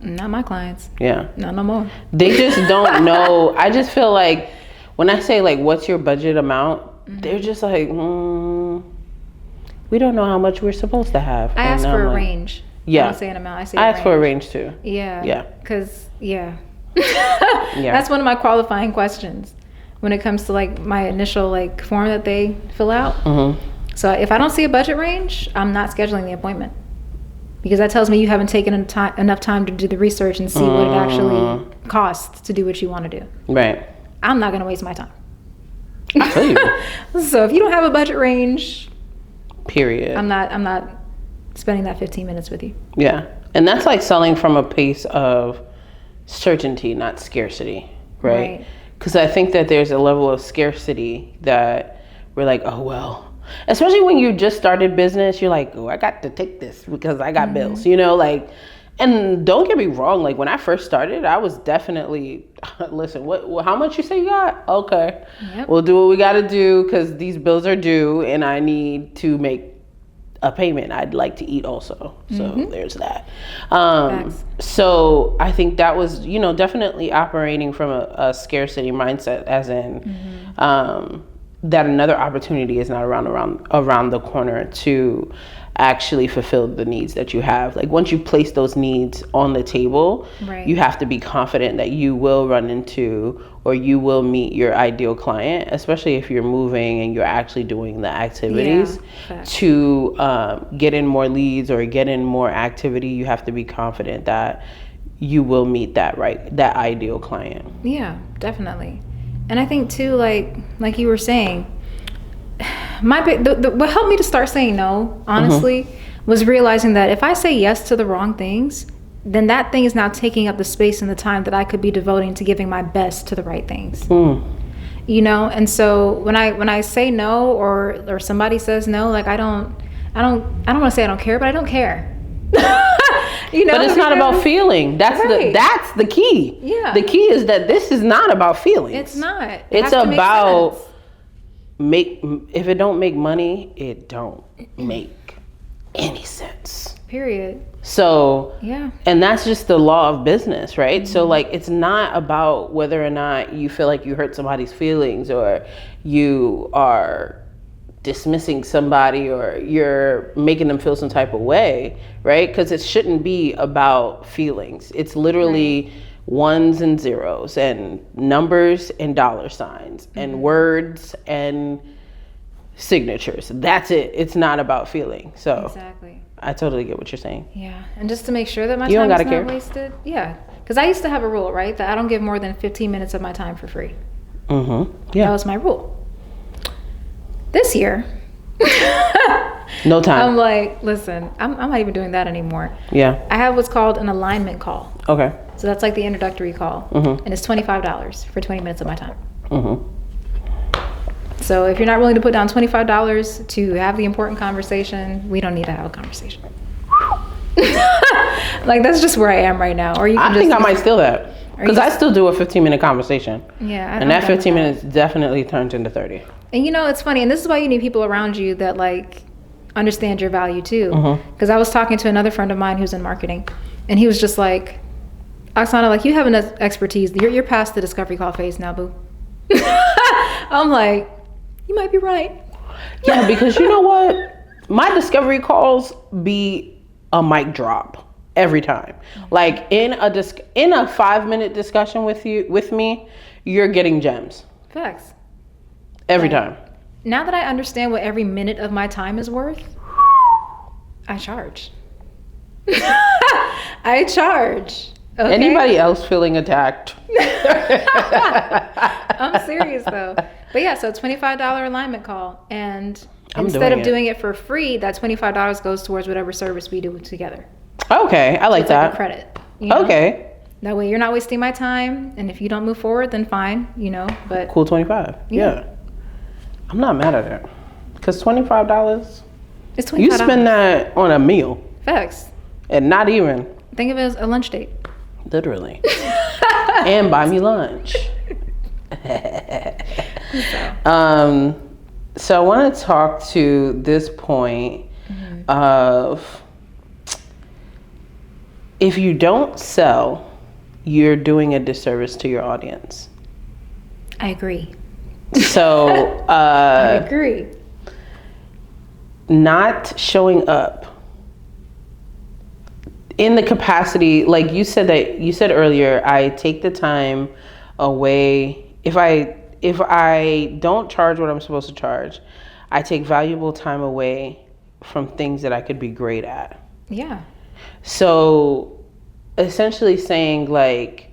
Not my clients. Yeah. Not no more. They just don't know. I just feel like when I say like, what's your budget amount? They're just like, we don't know how much we're supposed to have. I ask for a range. Yeah. I don't say an amount. I say I ask for a range too. Yeah. Yeah. Because that's one of my qualifying questions when it comes to like my initial like form that they fill out. So if I don't see a budget range, I'm not scheduling the appointment, because that tells me you haven't taken enough time to do the research and see what it actually costs to do what you want to do. Right. I'm not going to waste my time. I feel you. So if you don't have a budget range, period, I'm not spending that 15 minutes with you. Yeah. And that's like selling from a place of certainty, not scarcity, right? Because I think that there's a level of scarcity that we're like, oh, well, especially when you just started business, you're like, oh, I got to take this because I got bills, like, and don't get me wrong, like when I first started, I was definitely, listen, how much you say you got? Okay, we'll do what we got to do because these bills are due and I need to make a payment. I'd like to eat also. So there's that. So I think that was, definitely operating from a scarcity mindset, as in that another opportunity is not around the corner to actually fulfill the needs that you have. Like once you place those needs on the table, you have to be confident that you will run into or you will meet your ideal client, especially if you're moving and you're actually doing the activities to get in more leads or get in more activity. You have to be confident that you will meet that ideal client. Yeah, definitely. And I think too, like you were saying, what helped me to start saying no, honestly, was realizing that if I say yes to the wrong things, then that thing is now taking up the space and the time that I could be devoting to giving my best to the right things. And so when I say no, or somebody says no, like I don't want to say I don't care, but I don't care. But it's not about feeling. That's the key. Yeah. The key is that this is not about feelings. It's not. It's about if it don't make money, it don't make any sense. Period. So yeah. And that's just the law of business, right? So like it's not about whether or not you feel like you hurt somebody's feelings or you are dismissing somebody or you're making them feel some type of way, right? Because it shouldn't be about feelings. It's literally ones and zeros and numbers and dollar signs and words and signatures. That's it. It's not about feeling. So exactly. I totally get what you're saying. Yeah. And just to make sure that my time is not wasted. Yeah. Because I used to have a rule, right? That I don't give more than 15 minutes of my time for free. Yeah. That was my rule. This year, no time. I'm like, listen, I'm not even doing that anymore. Yeah. I have what's called an alignment call. Okay. So that's like the introductory call. And it's $25 for 20 minutes of my time. So if you're not willing to put down $25 to have the important conversation, we don't need to have a conversation. Like that's just where I am right now. Or I think I might steal that. Because I still do a 15-minute conversation. Yeah. And that 15 minutes definitely turns into 30. And it's funny, and this is why you need people around you that like understand your value too. Because I was talking to another friend of mine who's in marketing, and he was just like, Oksana, like you have enough expertise. You're past the discovery call phase now, boo. I'm like, you might be right. Yeah, because you know what? My discovery calls be a mic drop every time. Like in a 5-minute discussion with me, you're getting gems. Facts. Every time. Now that I understand what every minute of my time is worth, I charge. I charge. Okay? Anybody else feeling attacked? I'm serious though. But yeah, so $25 alignment call. And instead of doing it for free, that $25 goes towards whatever service we do together. Okay, I like that. Like a credit. Okay. That way you're not wasting my time. And if you don't move forward, then fine, but. Cool, 25. Yeah. I'm not mad at it. Because $25. It's $25. You spend that on a meal. Facts. And not even. Think of it as a lunch date. Literally. And buy me lunch. So I want to talk to this point of if you don't sell, you're doing a disservice to your audience. I agree. So I agree. Not showing up in the capacity, like you said earlier, I take the time away. If I don't charge what I'm supposed to charge, I take valuable time away from things that I could be great at. Yeah. So essentially saying like,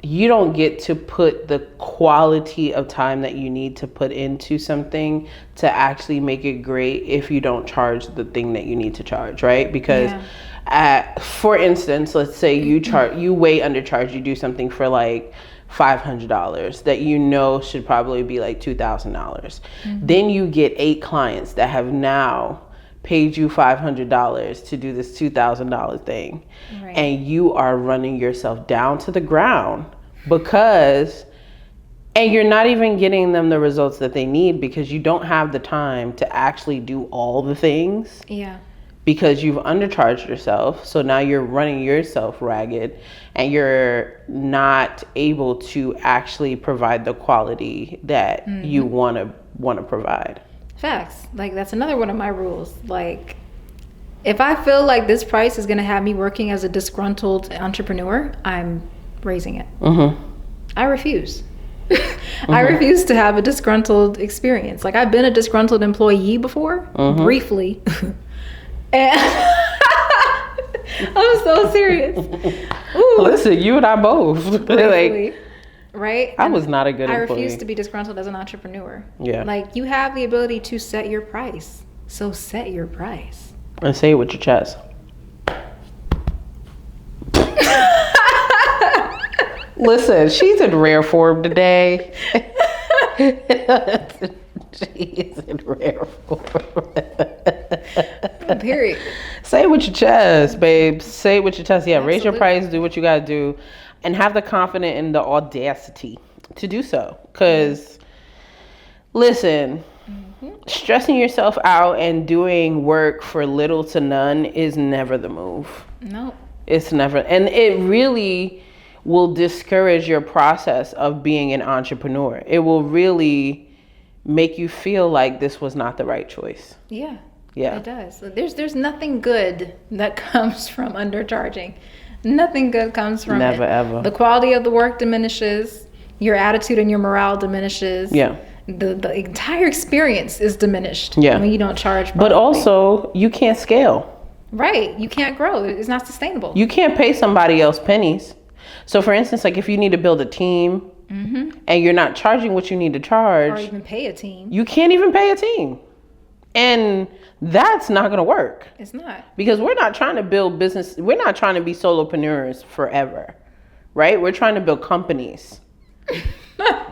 you don't get to put the quality of time that you need to put into something to actually make it great if you don't charge the thing that you need to charge, right? Because for instance, let's say you way undercharge, you do something for like $500 that should probably be like $2,000. Then you get 8 clients that have now paid you $500 to do this $2,000 thing. And you are running yourself down to the ground because And you're not even getting them the results that they need because you don't have the time to actually do all the things. Yeah. Because you've undercharged yourself. So now you're running yourself ragged and you're not able to actually provide the quality that you want to provide. Facts. Like, that's another one of my rules. Like, if I feel like this price is going to have me working as a disgruntled entrepreneur, I'm raising it. I refuse. I refuse to have a disgruntled experience. Like, I've been a disgruntled employee before, briefly. And I'm so serious. Ooh. Listen, you and I both. Briefly, right? I was not a good employee. I refuse to be disgruntled as an entrepreneur. Yeah. Like, you have the ability to set your price. So set your price. And say it with your chest. Listen, she's in rare form today. She's in rare form. Period. Say it with your chest, babe. Say it with your chest. Yeah, Absolutely. Raise your price, do what you gotta do, and have the confidence and the audacity to do so. Because, listen, stressing yourself out and doing work for little to none is never the move. No. It's never. And it really will discourage your process of being an entrepreneur. It will really make you feel like this was not the right choice. Yeah. Yeah. It does. There's nothing good that comes from undercharging. Nothing good comes from Never, it. ever. The quality of the work diminishes. Your attitude and your morale diminishes. Yeah. The entire experience is diminished when you don't charge properly. But also, you can't scale. Right. You can't grow. It's not sustainable. You can't pay somebody else pennies. So for instance, like if you need to build a team and you're not charging what you need to charge. Or even pay a team. You can't even pay a team. And that's not going to work. It's not. Because we're not trying to build business. We're not trying to be solopreneurs forever. Right? We're trying to build companies.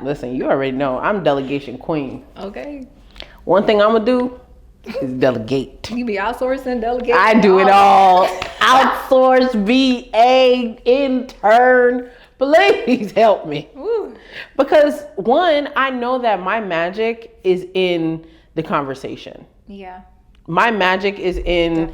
Listen, you already know I'm delegation queen. Okay. One thing I'm going to do is delegate. You be outsourcing, delegating. I do it all. Outsource, VA, intern. Please help me. Ooh. Because one, I know that my magic is in the conversation. Yeah. My magic is in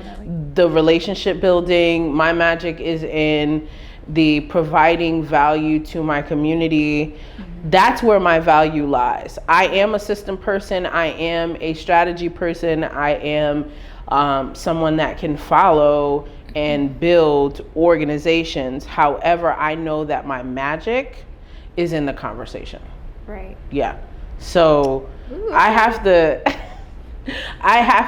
the relationship building. My magic is in the providing value to my community. That's where my value lies. I am a system person. I am a strategy person. I am someone that can follow and build organizations. However, I know that my magic is in the conversation. Right. Yeah. So I have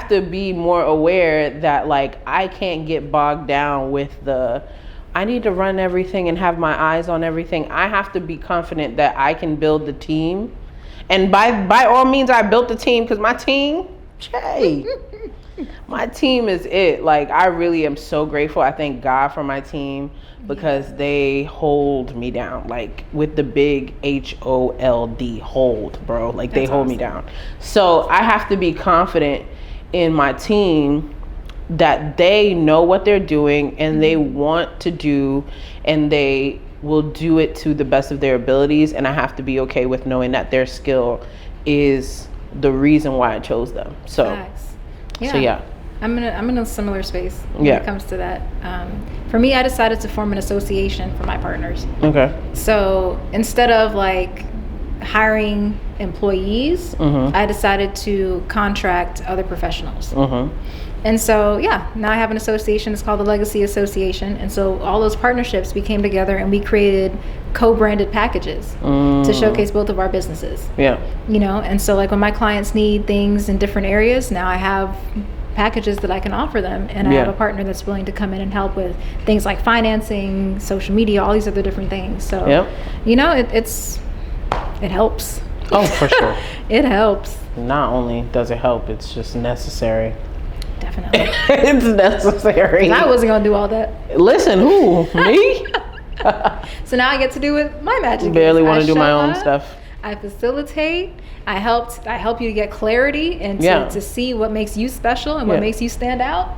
to be more aware that like I can't get bogged down with I need to run everything and have my eyes on everything. I have to be confident that I can build the team. And by all means, I built the team because my team, my team is it. Like, I really am so grateful. I thank God for my team because they hold me down. Like, with the big HOLD, hold, bro. Like, they hold me down. So I have to be confident in my team that they know what they're doing and they want to do and they will do it to the best of their abilities. And I have to be okay with knowing that their skill is the reason why I chose them. So, yeah. I'm in a similar space when it comes to that. For me, I decided to form an association for my partners. Okay. So instead of like hiring employees, I decided to contract other professionals. And so, now I have an association. It's called the Legacy Association. And so all those partnerships, we came together and we created co-branded packages to showcase both of our businesses. Yeah. You know, and so like when my clients need things in different areas, now I have packages that I can offer them. And I have a partner that's willing to come in and help with things like financing, social media, all these other different things. So, you know, it helps. Oh, for sure. It helps. Not only does it help, it's just necessary. Definitely. It's necessary. I wasn't going to do all that. Listen, who? Me? So now I get to do what my magic Barely want to do my own stuff. I facilitate. I help you to get clarity and to see what makes you special and what makes you stand out.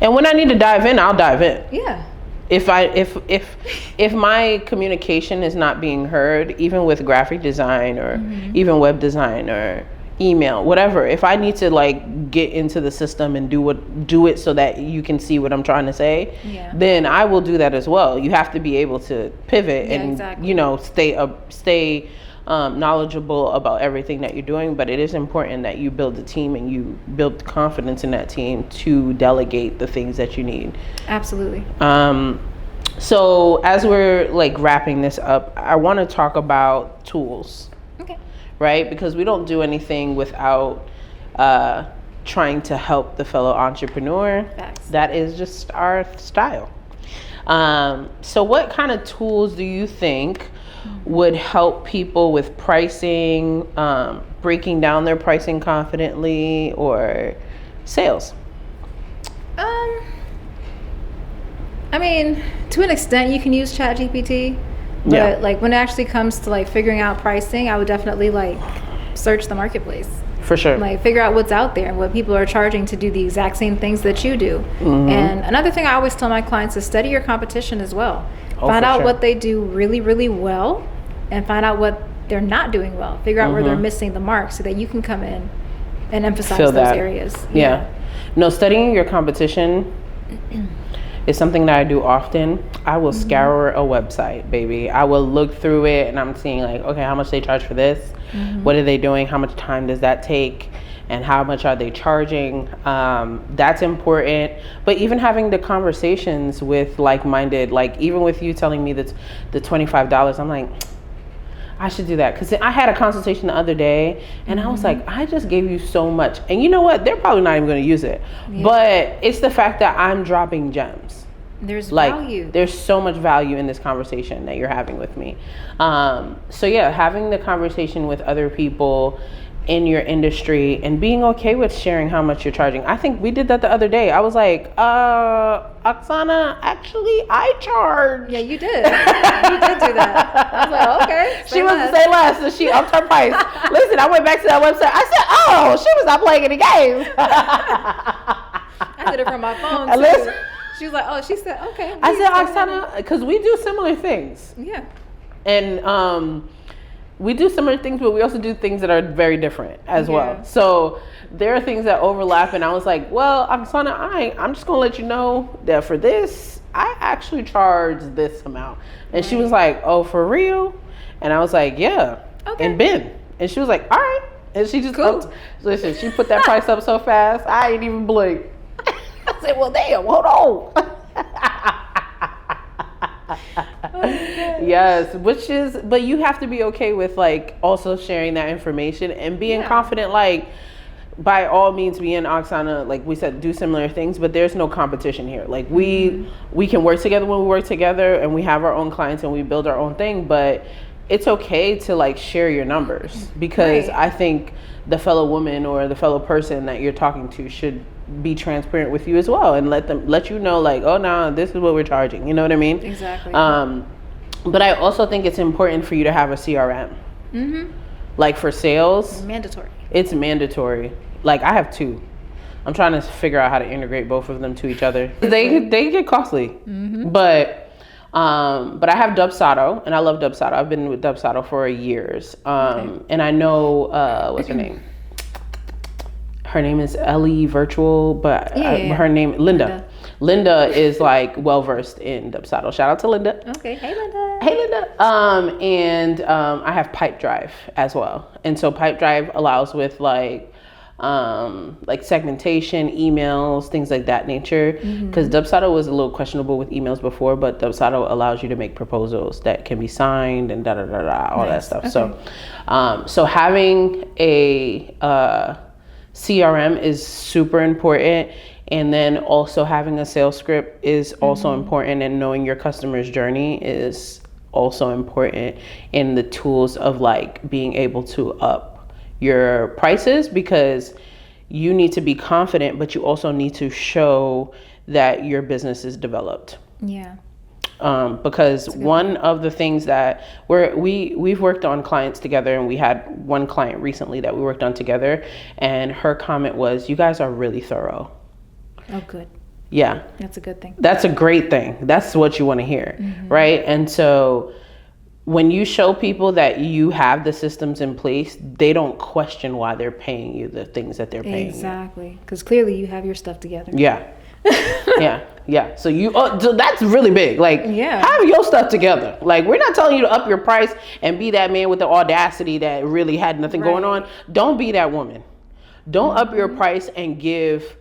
And when I need to dive in, I'll dive in. Yeah. If my communication is not being heard, even with graphic design or even web design or email, whatever, if I need to like get into the system and do it so that you can see what I'm trying to say, then I will do that as well. You have to be able to pivot and you know, stay knowledgeable about everything that you're doing. But it is important that you build a team and you build confidence in that team to delegate the things that you need. Absolutely. So as we're like wrapping this up, I want to talk about tools. Okay. Right? Because we don't do anything without trying to help the fellow entrepreneur. Facts. That is just our style. So what kind of tools do you think would help people with pricing, breaking down their pricing confidently, or sales? I mean, to an extent, you can use ChatGPT. But like when it actually comes to like figuring out pricing, I would definitely like search the marketplace. For sure. Like figure out what's out there and what people are charging to do the exact same things that you do. And another thing I always tell my clients is study your competition as well. Find out what they do really, really well, and find out what they're not doing well. Figure out where they're missing the mark so that you can come in and emphasize those areas. Yeah. No, studying your competition is something that I do often. I will scour a website, baby. I will look through it and I'm seeing like, okay, how much they charge for this? What are they doing? How much time does that take? And how much are they charging? That's important. But even having the conversations with like-minded, like even with you telling me that the $25, I'm like, I should do that. Because I had a consultation the other day and I was like, I just gave you so much. And you know what? They're probably not even going to use it. But it's the fact that I'm dropping gems. There's like, value. There's so much value in this conversation that you're having with me. So yeah, having the conversation with other people in your industry and being okay with sharing how much you're charging. I think we did that the other day. I was like, Oksana, actually I charge. Yeah, you did. You did do that. I was like, okay. She was to say less, so she upped her price. Listen, I went back to that website. I said, oh, she was not playing any games. I did it from my phone too. She was like, oh, she said, okay. I said, Oksana, because we do similar things. Yeah. And we do similar things, but we also do things that are very different as well. So there are things that overlap. And I was like, well, Oksana, I'm just going to let you know that for this, I actually charge this amount. And she was like, oh, for real? And I was like, yeah. Okay. And Ben. And she was like, all right. And she just listen, she put that price up so fast, I ain't even blink. I said, well, damn, hold on. Yes, but you have to be okay with like also sharing that information and being confident, like by all means, me and Oksana, like we said, do similar things, but there's no competition here. Like we can work together when we work together and we have our own clients and we build our own thing, but it's okay to like share your numbers because I think the fellow woman or the fellow person that you're talking to should be transparent with you as well and let you know like, oh no, this is what we're charging. You know what I mean? Exactly. But I also think it's important for you to have a CRM. Like for sales, mandatory. It's mandatory. Like I have two. I'm trying to figure out how to integrate both of them to each other. They get costly, but I have Dubsado and I love Dubsado. I've been with Dubsado for years, and I know what's her name. Her name is Ellie Virtual, but her name Linda. Linda is like well versed in Dubsado. Shout out to Linda. Okay, hey Linda. Hey Linda. And I have Pipedrive as well, and so Pipedrive allows with like segmentation, emails, things like that nature. Because Dubsado was a little questionable with emails before, but Dubsado allows you to make proposals that can be signed and all that stuff. Okay. So having a CRM is super important, and then also having a sales script is also important, and knowing your customer's journey is also important in the tools of like being able to up your prices, because you need to be confident, but you also need to show that your business is developed. Yeah. Because one of the things that we've worked on clients together, and we had one client recently that we worked on together, and her comment was, you guys are really thorough. Oh, good. Yeah. That's a good thing. That's a great thing. That's what you want to hear, right? And so when you show people that you have the systems in place, they don't question why they're paying you the things that they're paying Exactly. Because clearly you have your stuff together. you. Yeah. So so that's really big. Like, have your stuff together. Like, we're not telling you to up your price and be that man with the audacity that really had nothing going on. Don't be that woman. Don't up your price and give,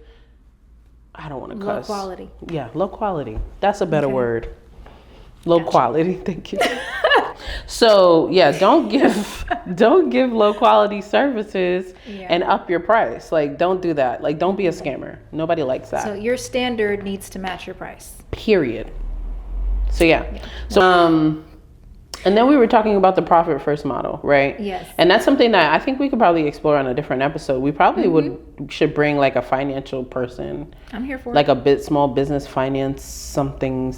I don't want to cuss. Low quality. Yeah, low quality. That's a better word. Low quality. Thank you. So yeah, don't give low quality services and up your price. Like, don't do that. Like, don't be a scammer. Nobody likes that. So your standard needs to match your price. Period. So So and then we were talking about the profit first model, right? Yes. And that's something that I think we could probably explore on a different episode. We probably should bring like a financial person. I'm here for like a small business finance something.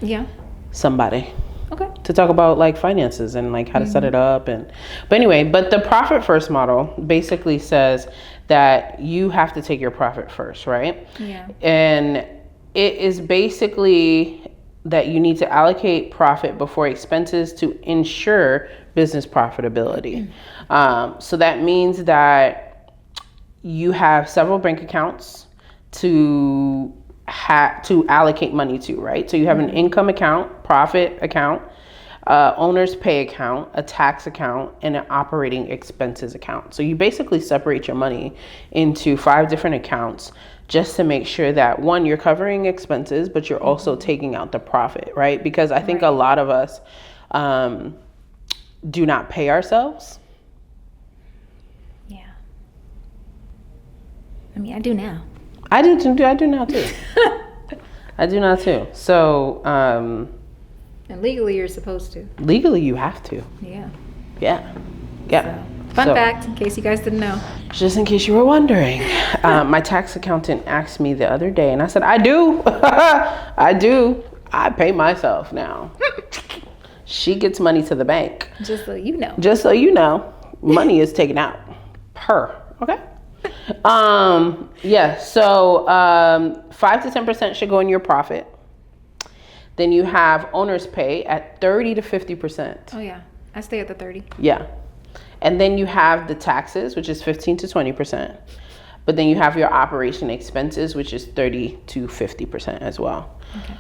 Yeah. Somebody. Okay. To talk about like finances and like how to set it up but the profit first model basically says that you have to take your profit first, right? Yeah. And it is basically that you need to allocate profit before expenses to ensure business profitability. So that means that you have several bank accounts to allocate money to, right? So you have an income account, profit account, owner's pay account, a tax account, and an operating expenses account. So you basically separate your money into 5 different accounts just to make sure that, one, you're covering expenses, but you're also taking out the profit, right? Because I think a lot of us do not pay ourselves. Yeah. I mean, I do now. I do now too. I do now too. So, and legally you're supposed to. Legally you have to. Yeah. So, fun fact, in case you guys didn't know. Just in case you were wondering, my tax accountant asked me the other day, and I said, I do. I do. I pay myself now. She gets money to the bank. Just so you know. Just so you know, money is taken out. Okay? So 5 to 10% should go in your profit. Then you have owner's pay at 30 to 50%. Oh yeah, I stay at the 30. Yeah. And then you have the taxes, which is 15 to 20%. But then you have your operation expenses, which is 30 to 50% as well. Okay.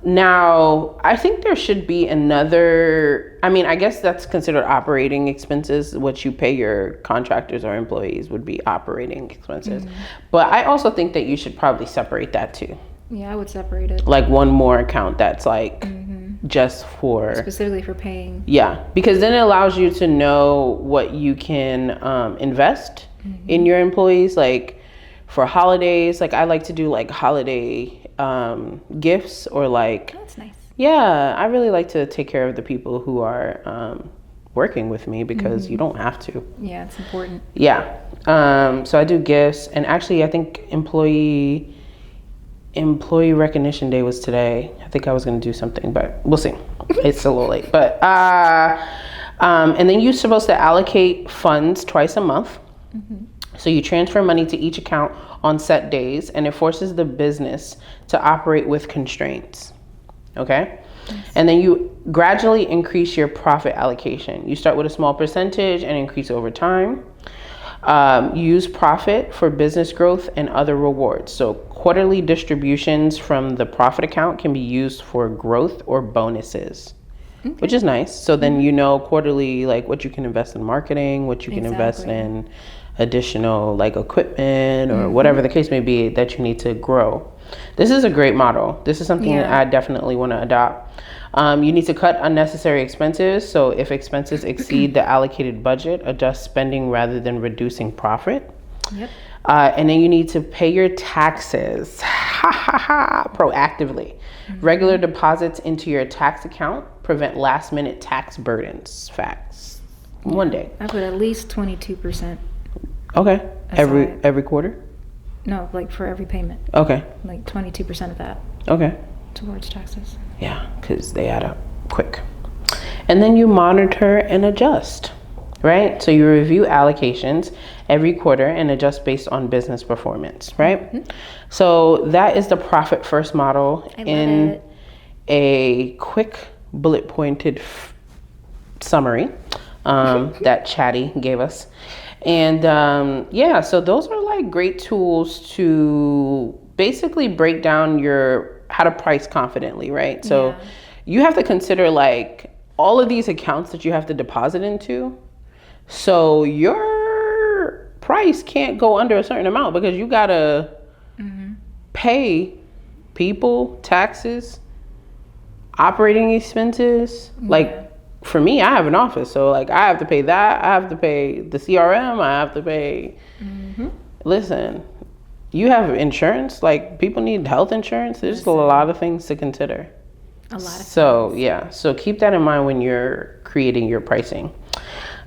Now, I think there should be another, I guess that's considered operating expenses. What you pay your contractors or employees would be operating expenses. But I also think that you should probably separate that too. Yeah, I would separate it. Like one more account that's like just for... Specifically for paying. Yeah, because then it allows you to know what you can invest in your employees. Like for holidays, like I like to do like holiday gifts or like... Oh, that's nice. Yeah, I really like to take care of the people who are working with me because you don't have to. Yeah, it's important. Yeah. So I do gifts, and actually I think employee recognition day was today. I think I was going to do something, but we'll see. It's a little late. But and then you're supposed to allocate funds twice a month. So you transfer money to each account on set days, and it forces the business to operate with constraints. Okay? And then you gradually increase your profit allocation. You start with a small percentage and increase over time. Use profit for business growth and other rewards. So quarterly distributions from the profit account can be used for growth or bonuses, which is nice. So then you know quarterly, like what you can invest in marketing, what you can invest in additional like equipment or whatever the case may be that you need to grow. This is a great model. This is something that I definitely want to adopt. You need to cut unnecessary expenses. So if expenses exceed the allocated budget, adjust spending rather than reducing profit. Yep. And then you need to pay your taxes proactively. Regular deposits into your tax account prevent last minute tax burdens. Facts. One day. I put at least 22%. Okay. Every quarter? No, like for every payment. Okay. Like 22% of that. Okay. Towards taxes. Yeah, because they add up quick. And then you monitor and adjust. right? So you review allocations every quarter and adjust based on business performance, right? Mm-hmm. So that is the profit first model in a quick bullet pointed summary that Chatty gave us. And yeah, so those are like great tools to basically break down how to price confidently, right? So you have to consider like all of these accounts that you have to deposit into. So your price can't go under a certain amount because you gotta pay people, taxes, operating expenses. Like for me, I have an office, so like I have to pay that. I have to pay the CRM. I have to pay. Listen, you have insurance. Like people need health insurance. There's a lot of things to consider. A lot of things. So keep that in mind when you're creating your pricing.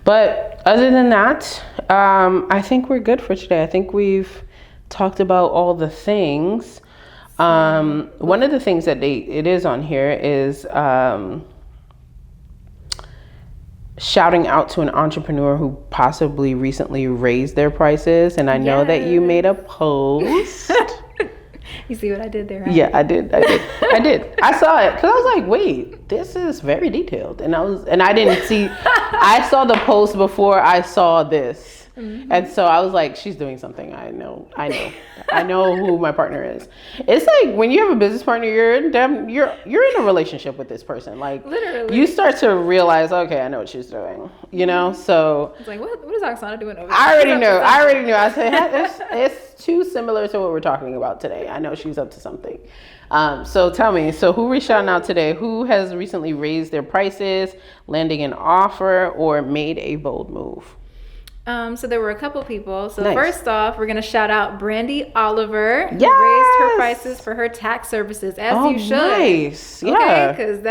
But other than that, I think we're good for today. I think we've talked about all the things. One of the things that it is on here is shouting out to an entrepreneur who possibly recently raised their prices. And I know that you made a post. You see what I did there, right? Yeah, I did. I saw it because I was like, wait, this is very detailed. And I didn't see, I saw the post before I saw this. And so I was like, she's doing something. I know who my partner is. It's like when you have a business partner, you're in a relationship with this person. Like literally, you start to realize, okay, I know what she's doing. You know, so it's like, what is Oksana doing over there? I already knew. I said it's too similar to what we're talking about today. I know she's up to something. So tell me, who are we shouting out today? Who has recently raised their prices, landing an offer, or made a bold move? So there were a couple people. So first off, we're going to shout out Brandy Oliver, who raised her prices for her tax services, as you should. Nice. Yeah. Okay, because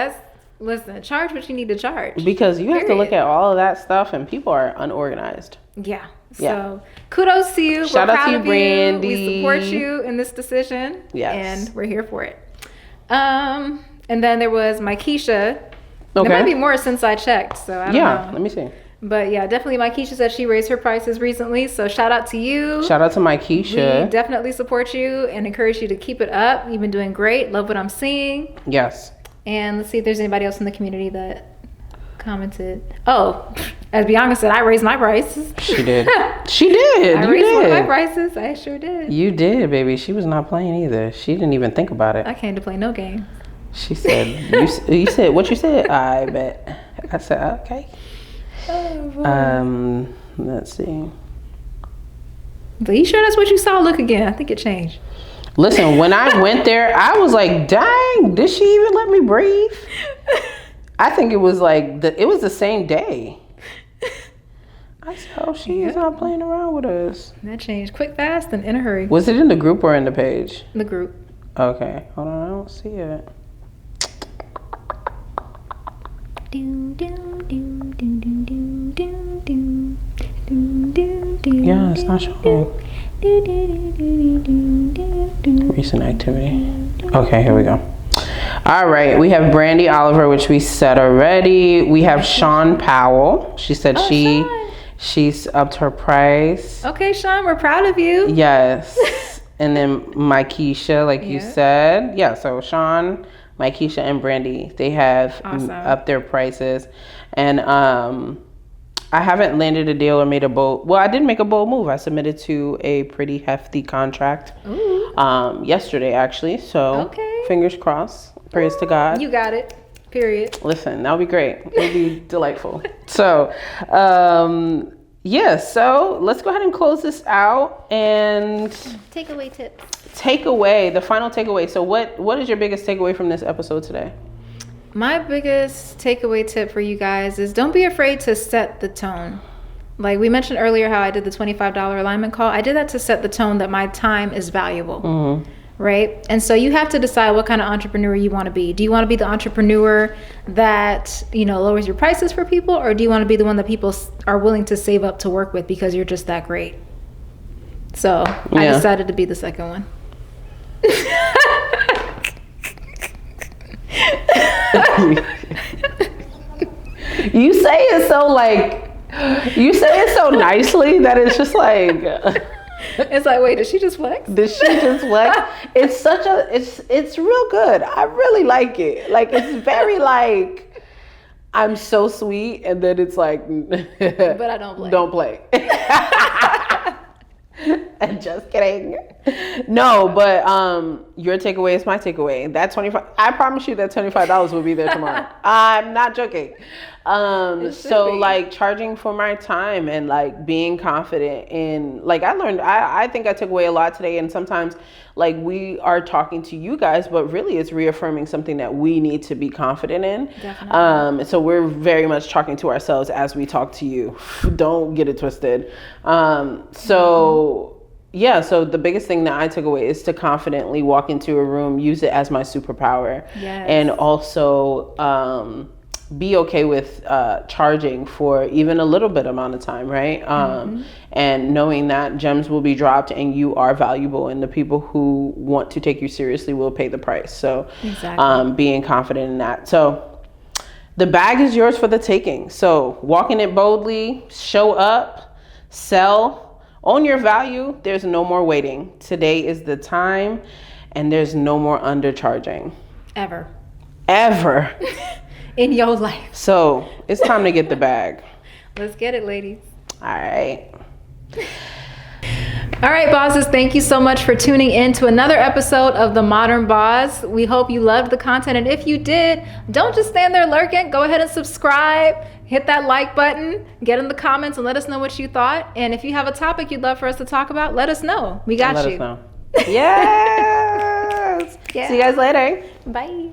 charge what you need to charge. Because you have to look at all of that stuff and people are unorganized. Yeah. So kudos to you. Shout out to you, Brandy. We support you in this decision. Yes. And we're here for it. And then there was Mykesha. Okay. There might be more since I checked, so I don't know. Yeah, let me see. But yeah, definitely Mykesha said she raised her prices recently. So shout out to you. Shout out to Mykesha. We definitely support you and encourage you to keep it up. You've been doing great. Love what I'm seeing. Yes. And let's see if there's anybody else in the community that commented. Oh, as Bianca said, I raised my prices. She did. She did. I raised one of my prices. I sure did. You did, baby. She was not playing either. She didn't even think about it. I came to play no game. She said, you said, what you said? I bet. I said, okay. Let's see. But you sure that's what you saw? Look again. I think it changed. Listen, when I went there, I was like, dang, did she even let me breathe? I think it was like, it was the same day. I said, oh, she's not playing around with us. That changed quick, fast, and in a hurry. Was it in the group or in the page? The group. Okay. Hold on, I don't see it. Yeah, it's not showing. Recent activity. Okay, here we go. All right, we have Brandy Oliver, which we said already. We have Sean Powell. She said she's upped her price. Okay, Sean, we're proud of you. Yes. And then Mykesha, like you said. Yeah, so Sean, Mykesha, and Brandy, they have upped their prices. And I haven't landed a deal or made a bold. Well, I did make a bold move. I submitted to a pretty hefty contract yesterday, actually. So fingers crossed. Praise to God. You got it. Period. Listen, that'll be great. It'll be delightful. So, so let's go ahead and close this out and takeaway tips. The final takeaway. So what is your biggest takeaway from this episode today? My biggest takeaway tip for you guys is don't be afraid to set the tone. Like we mentioned earlier how I did the $25 alignment call. I did that to set the tone that my time is valuable. Right? And so you have to decide what kind of entrepreneur you want to be. Do you want to be the entrepreneur that, lowers your prices for people? Or do you want to be the one that people are willing to save up to work with because you're just that great? So I decided to be the second one. You say it so like, You say it so nicely that it's just like. It's like, wait, did she just flex? Did she just flex? It's real good. I really like it. Like, it's very like, I'm so sweet, and then it's like, but I don't play. Don't play. Just kidding. No, but your takeaway is my takeaway. That $25, I promise you that $25 will be there tomorrow. I'm not joking. So like charging for my time and like being confident in, like, I think I took away a lot today. And sometimes like we are talking to you guys, but really it's reaffirming something that we need to be confident in. Definitely. So we're very much talking to ourselves as we talk to you. Don't get it twisted. Yeah, so the biggest thing that I took away is to confidently walk into a room, use it as my superpower. Yes. And also be okay with charging for even a little bit amount of time, right? And knowing that gems will be dropped and you are valuable, and the people who want to take you seriously will pay the price. So exactly. Being confident in that. So the bag is yours for the taking. So walk in it boldly, show up, sell. Own your value. There's no more waiting. Today is the time, and there's no more undercharging. Ever. In your life. So it's time to get the bag. Let's get it, ladies. All right. All right, bosses, thank you so much for tuning in to another episode of The Modern Boss. We hope you loved the content, and if you did, don't just stand there lurking. Go ahead and subscribe, hit that like button, get in the comments and let us know what you thought. And if you have a topic you'd love for us to talk about, let us know. We got you. Let us know. Yes. Yeah. See you guys later. Bye.